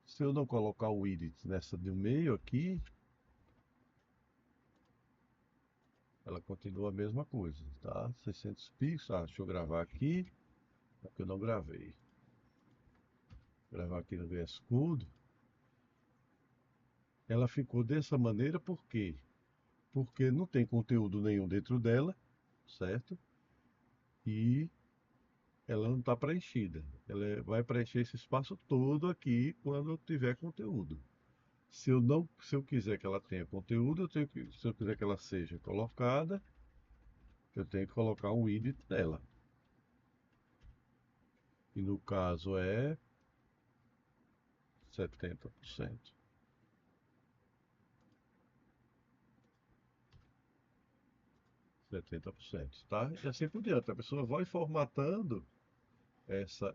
Se eu não colocar o widget nessa do meio aqui, ela continua a mesma coisa, tá? 600 pixels. Ah, deixa eu gravar aqui, porque eu não gravei. Vou gravar aqui no VS Code. Ela ficou dessa maneira por quê? Porque não tem conteúdo nenhum dentro dela, certo? E ela não está preenchida. Vai preencher esse espaço todo aqui quando tiver conteúdo. Se eu quiser que ela tenha conteúdo, se eu quiser que ela seja colocada, eu tenho que colocar um widget dela. E no caso é 70%. 70%, tá? E assim por diante. A pessoa vai formatando essa.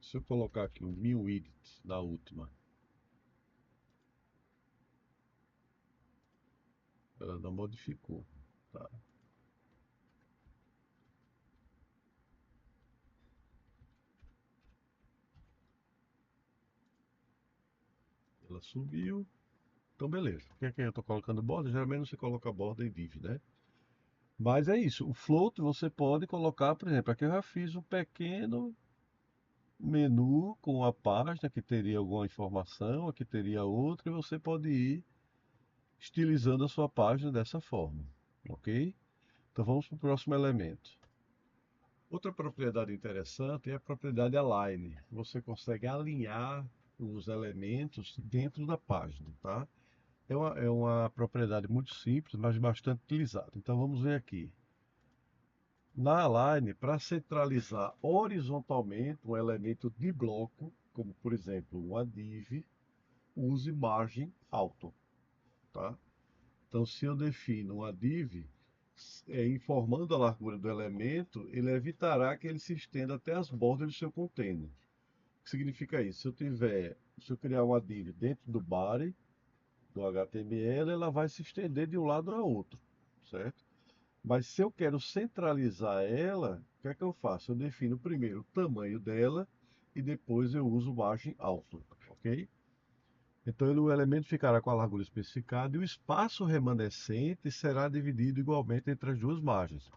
Se eu colocar aqui o new widget na última, ela não modificou, tá? Ela subiu. Então, beleza. O que é que eu estou colocando borda? Geralmente você coloca borda em div, né? Mas é isso. O float você pode colocar, por exemplo, aqui eu já fiz um pequeno menu com a página que teria alguma informação, aqui teria outra, e você pode ir estilizando a sua página dessa forma, ok? Então vamos para o próximo elemento. Outra propriedade interessante é a propriedade align. Você consegue alinhar os elementos dentro da página, tá? É uma propriedade muito simples, mas bastante utilizada. Então vamos ver aqui. Na Align, para centralizar horizontalmente um elemento de bloco, como por exemplo uma div, use margem alto, tá? Então se eu defino uma div, informando a largura do elemento, ele evitará que ele se estenda até as bordas do seu container. O que significa isso? Se eu criar uma div dentro do body, do HTML, ela vai se estender de um lado a outro, certo? Mas se eu quero centralizar ela, o que é que eu faço? Eu defino primeiro o tamanho dela e depois eu uso margem alta, ok? Então o elemento ficará com a largura especificada e o espaço remanescente será dividido igualmente entre as duas margens.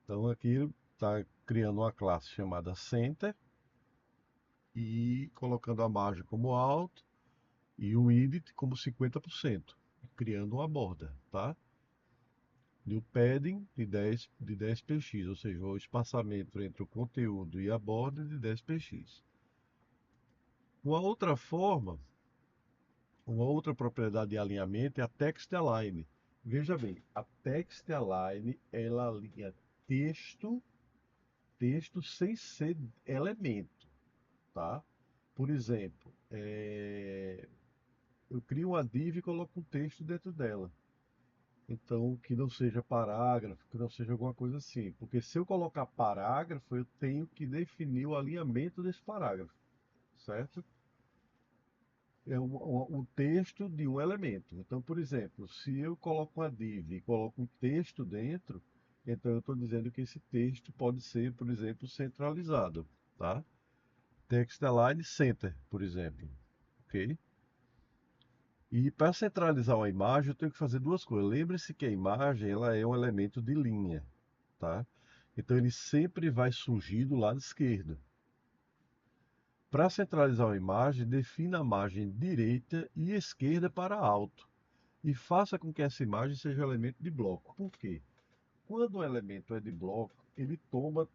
Então aqui está criando uma classe chamada center e colocando a margem como alto e o width como 50%, criando uma borda, tá? E o padding de 10 px, ou seja, o espaçamento entre o conteúdo e a borda de 10 px. Uma outra forma, uma outra propriedade de alinhamento é a text align. Veja bem, a text align ela alinha texto, texto sem ser elemento, tá? Por exemplo, eu crio uma div e coloco um texto dentro dela. Então, que não seja parágrafo, que não seja alguma coisa assim. Porque se eu colocar parágrafo, eu tenho que definir o alinhamento desse parágrafo, certo? É um texto de um elemento. Então, por exemplo, se eu coloco uma div e coloco um texto dentro, então eu estou dizendo que esse texto pode ser, por exemplo, centralizado, tá? Text align center, por exemplo, ok? E para centralizar uma imagem, eu tenho que fazer duas coisas. Lembre-se que a imagem ela é um elemento de linha, tá? Então ele sempre vai surgir do lado esquerdo. Para centralizar uma imagem, defina a margem direita e esquerda para alto e faça com que essa imagem seja um elemento de bloco. Por quê? Quando um elemento é de bloco, ele toma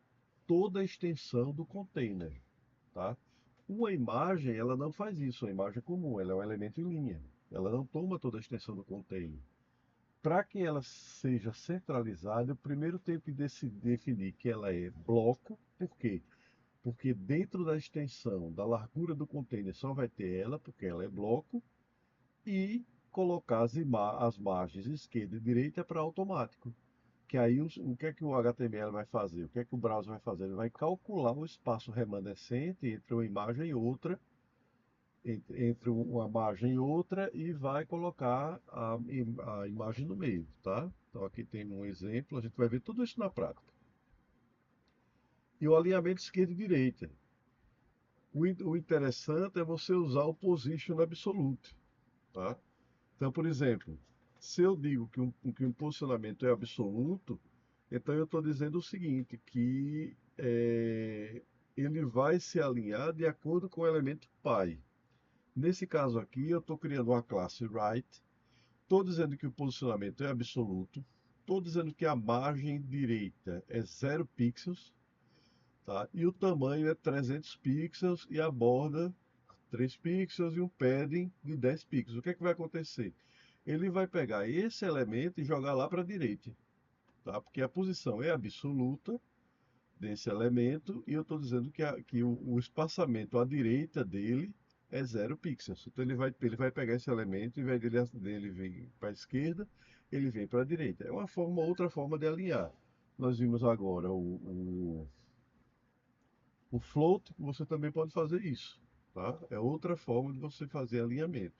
toda a extensão do container, tá? Uma imagem, ela não faz isso, uma imagem comum, ela é um elemento em linha. Ela não toma toda a extensão do container. Para que ela seja centralizada, eu primeiro tenho que definir que ela é bloco. Por quê? porque dentro da extensão da largura do container só vai ter ela, porque ela é bloco, e colocar as margens esquerda e direita para automático. Que aí o que é que o HTML vai fazer? O que é que o browser vai fazer? Ele vai calcular o espaço remanescente entre uma imagem e outra, entre uma margem e outra, e vai colocar a imagem no meio, tá? Então aqui tem um exemplo, a gente vai ver tudo isso na prática. E o alinhamento esquerda e direita. O interessante é você usar o position absolute, tá? Então, por exemplo, se eu digo que um posicionamento é absoluto, então eu estou dizendo o seguinte, que ele vai se alinhar de acordo com o elemento pi. Nesse caso aqui, eu estou criando uma classe right, estou dizendo que o posicionamento é absoluto, estou dizendo que a margem direita é 0 pixels, tá? E o tamanho é 300 pixels e a borda 3 pixels e um padding de 10 pixels. O que é que vai acontecer? Ele vai pegar esse elemento e jogar lá para a direita, tá? Porque a posição é absoluta desse elemento e eu estou dizendo que o espaçamento à direita dele é 0 pixels. Então ele vai pegar esse elemento, em vez dele vir para a esquerda, ele vem para a direita. É uma outra forma de alinhar. Nós vimos agora o float, você também pode fazer isso, tá? É outra forma de você fazer alinhamento.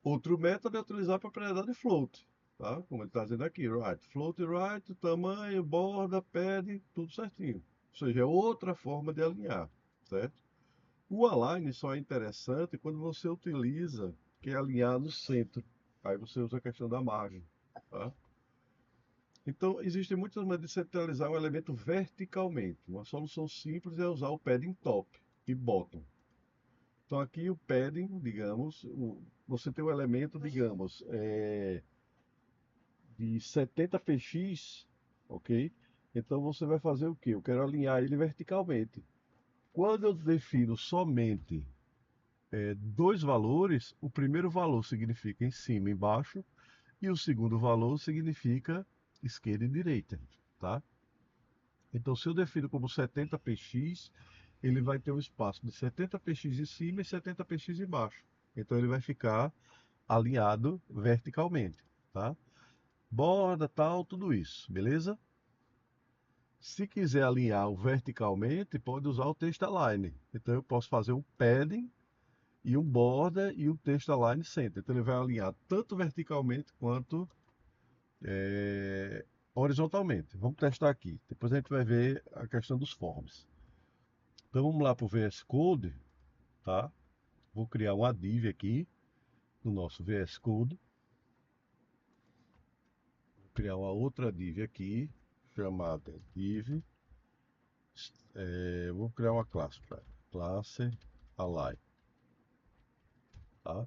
Outro método é utilizar a propriedade float, tá? Como ele está dizendo aqui, right. Float right, tamanho, borda, pad, tudo certinho. Ou seja, é outra forma de alinhar, certo? O align só é interessante quando você utiliza, que é alinhar no centro. Aí você usa a questão da margem, tá? Então, existem muitas maneiras de centralizar um elemento verticalmente. Uma solução simples é usar o padding top e bottom. Então, aqui o padding, digamos, você tem um elemento, digamos, de 70 px, ok? Então, você vai fazer o quê? Eu quero alinhar ele verticalmente. Quando eu defino somente dois valores, o primeiro valor significa em cima e embaixo, e o segundo valor significa esquerda e direita, tá? Então, se eu defino como 70 px, ele vai ter um espaço de 70 px em cima e 70 px embaixo. Então, ele vai ficar alinhado verticalmente, tá? Borda, tal, tudo isso, beleza? Se quiser alinhar o verticalmente, pode usar o text align. Então, eu posso fazer um padding e um border e um text align center. Então, ele vai alinhar tanto verticalmente quanto horizontalmente. Vamos testar aqui. Depois a gente vai ver a questão dos forms. Então vamos lá para o VS Code, tá? Vou criar uma div aqui no nosso VS Code. Vou criar uma outra div aqui chamada div. Vou criar uma classe para classe align, tá?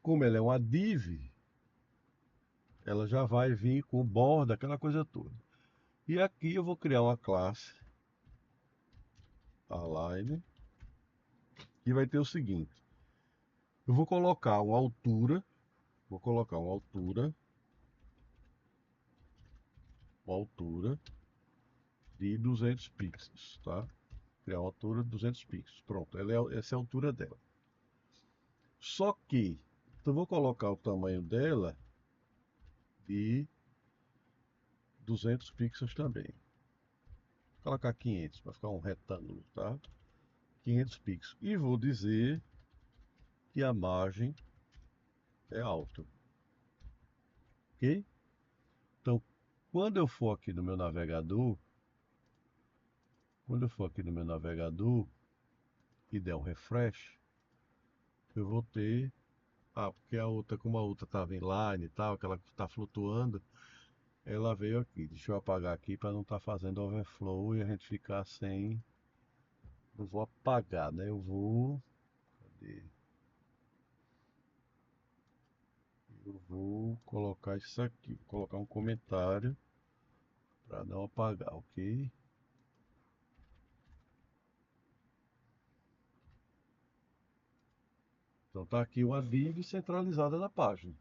Como ela é uma div, ela já vai vir com borda, aquela coisa toda. E aqui eu vou criar uma classe align que vai ter o seguinte: eu vou colocar uma altura de 200 pixels, tá? Criar uma altura de 200 pixels. Pronto, essa é a altura dela. Só que eu vou colocar o tamanho dela de 200 pixels também. Vou colocar 500 para ficar um retângulo, tá? 500 pixels. E vou dizer que a margem é alta, ok? Então, quando eu for aqui no meu navegador, e der um refresh, eu vou ter. Ah, porque a outra, como a outra estava inline e tal, aquela que está flutuando, ela veio aqui. Deixa eu apagar aqui para não estar fazendo overflow e a gente ficar sem. Não vou apagar, né? Eu vou. Cadê? Eu vou colocar isso aqui. Vou colocar um comentário para não apagar, ok? Então tá aqui uma div centralizada na página,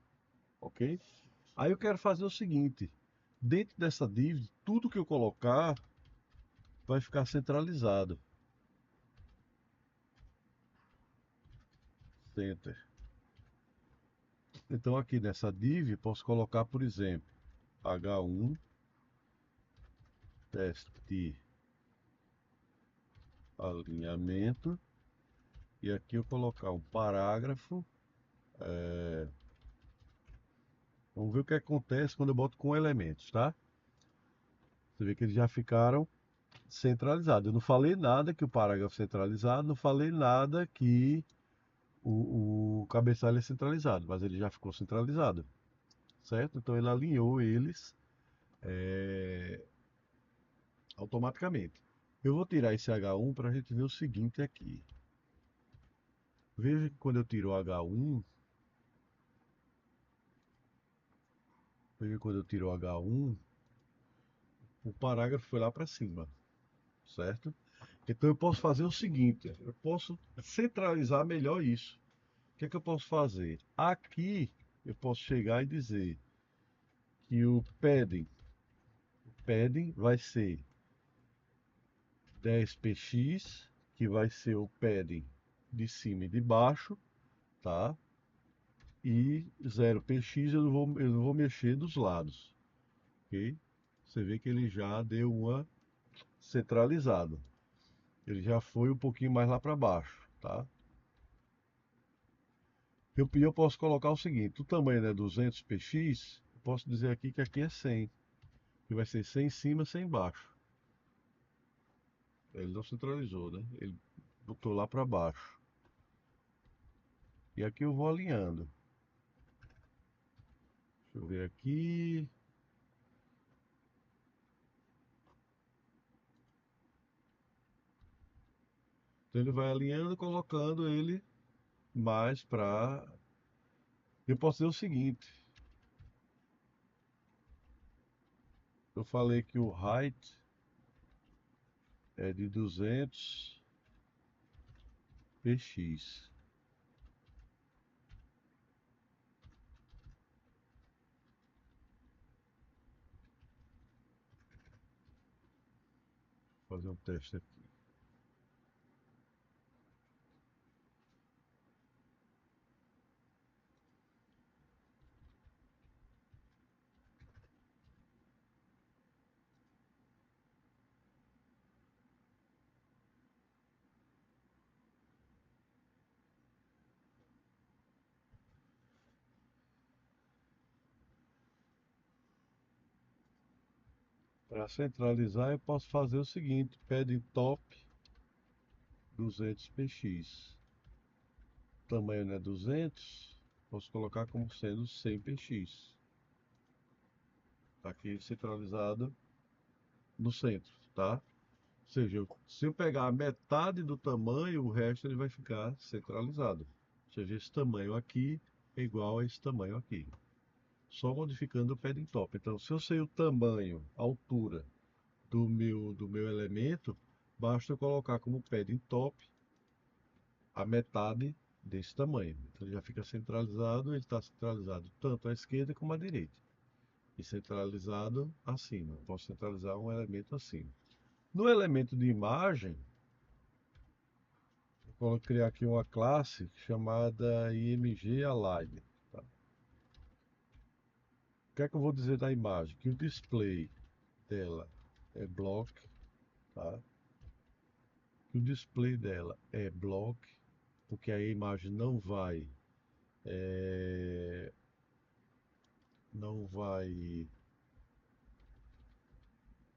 ok? Aí eu quero fazer o seguinte: dentro dessa div, tudo que eu colocar vai ficar centralizado. Center. Então aqui nessa div posso colocar, por exemplo, H1 teste de alinhamento e aqui eu colocar um parágrafo. Vamos ver o que acontece quando eu boto com elementos, tá? Você vê que eles já ficaram centralizados. Eu não falei nada que o parágrafo centralizado, não falei nada que o cabeçalho é centralizado, mas ele já ficou centralizado, certo? Então ele alinhou eles automaticamente. Eu vou tirar esse H1 para a gente ver o seguinte aqui. Veja que quando eu tiro o H1, veja que quando eu tiro o H1, o parágrafo foi lá para cima, certo? Então eu posso fazer o seguinte, eu posso centralizar melhor isso. O que é que eu posso fazer? Aqui eu posso chegar e dizer que o padding vai ser 10px, que vai ser o padding de cima e de baixo, tá? E 0px eu não vou mexer dos lados, ok? Você vê que ele já deu uma centralizada. Ele já foi um pouquinho mais lá para baixo, tá? Eu posso colocar o seguinte, o tamanho é 200px, eu posso dizer aqui que aqui é 100, que vai ser 100 em cima, 100 embaixo. Ele não centralizou, né? Ele botou lá para baixo. E aqui eu vou alinhando. Deixa eu ver aqui. Então ele vai alinhando, colocando ele mais para... Eu posso dizer o seguinte. Eu falei que o height é de 200px. Vou fazer um teste aqui. Para centralizar, eu posso fazer o seguinte: padding top 200px. O tamanho não é 200, posso colocar como sendo 100px. Tá aqui centralizado no centro, tá? Ou seja, se eu pegar a metade do tamanho, o resto ele vai ficar centralizado. Ou seja, esse tamanho aqui é igual a esse tamanho aqui. Só modificando o padding top. Então, se eu sei o tamanho, a altura do meu elemento, basta eu colocar como padding top a metade desse tamanho. Então, ele já fica centralizado, ele está centralizado tanto à esquerda como à direita. E centralizado acima. Eu posso centralizar um elemento acima. No elemento de imagem, eu vou criar aqui uma classe chamada img_align. Tá? O que é que eu vou dizer da imagem? Que o display dela é block, tá? Que o display dela é block, porque a imagem não vai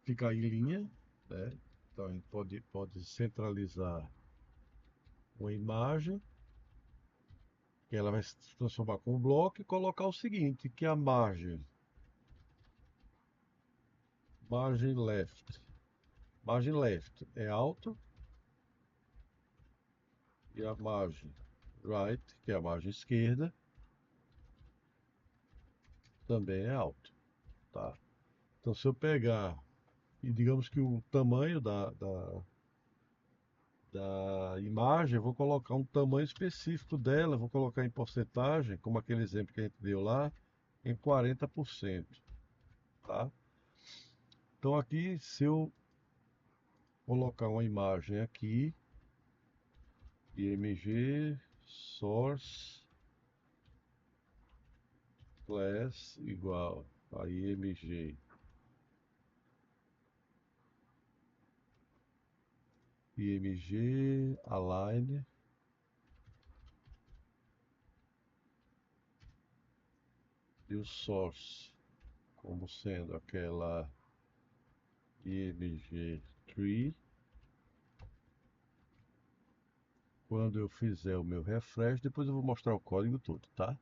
ficar em linha, né? Então a gente pode centralizar uma imagem, que ela vai se transformar com um bloco e colocar o seguinte, que a margem left é alto e a margem right, que é a margem esquerda, também é alto, tá? Então se eu pegar e digamos que o tamanho da imagem, eu vou colocar um tamanho específico dela, vou colocar em porcentagem, como aquele exemplo que a gente deu lá, em 40%, tá? Então aqui, se eu colocar uma imagem aqui, img source class igual a img align e o source como sendo aquela img tree. Quando eu fizer o meu refresh, depois eu vou mostrar o código todo, tá?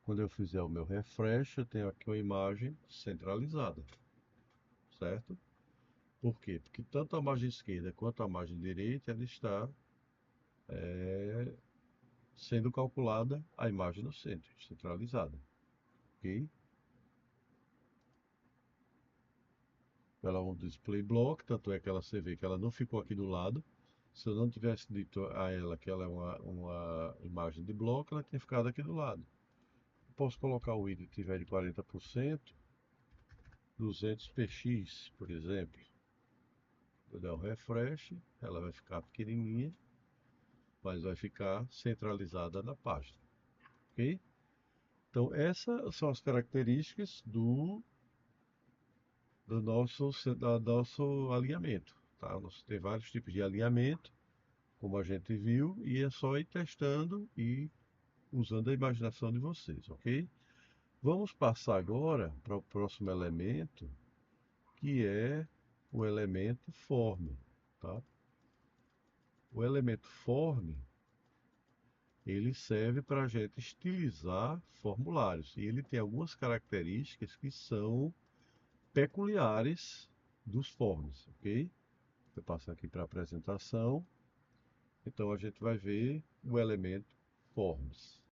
Quando eu fizer o meu refresh, eu tenho aqui uma imagem centralizada, certo? Por quê? Porque tanto a margem esquerda quanto a margem direita, ela está sendo calculada a imagem no centro, centralizada, ok? Ela é um display block, tanto é que você vê que ela não ficou aqui do lado. Se eu não tivesse dito a ela que ela é uma imagem de bloco, ela tinha ficado aqui do lado. Posso colocar o width tiver de 40%, 200px, por exemplo. Vou dar um refresh, ela vai ficar pequenininha, mas vai ficar centralizada na página, ok? Então essas são as características do nosso alinhamento, tá? Tem vários tipos de alinhamento, como a gente viu, e é só ir testando e usando a imaginação de vocês, ok? Vamos passar agora para o próximo elemento, que é o elemento form, tá? O elemento form, ele serve para a gente estilizar formulários, e ele tem algumas características que são peculiares dos forms, ok? Eu passo aqui para a apresentação. Então a gente vai ver o elemento forms.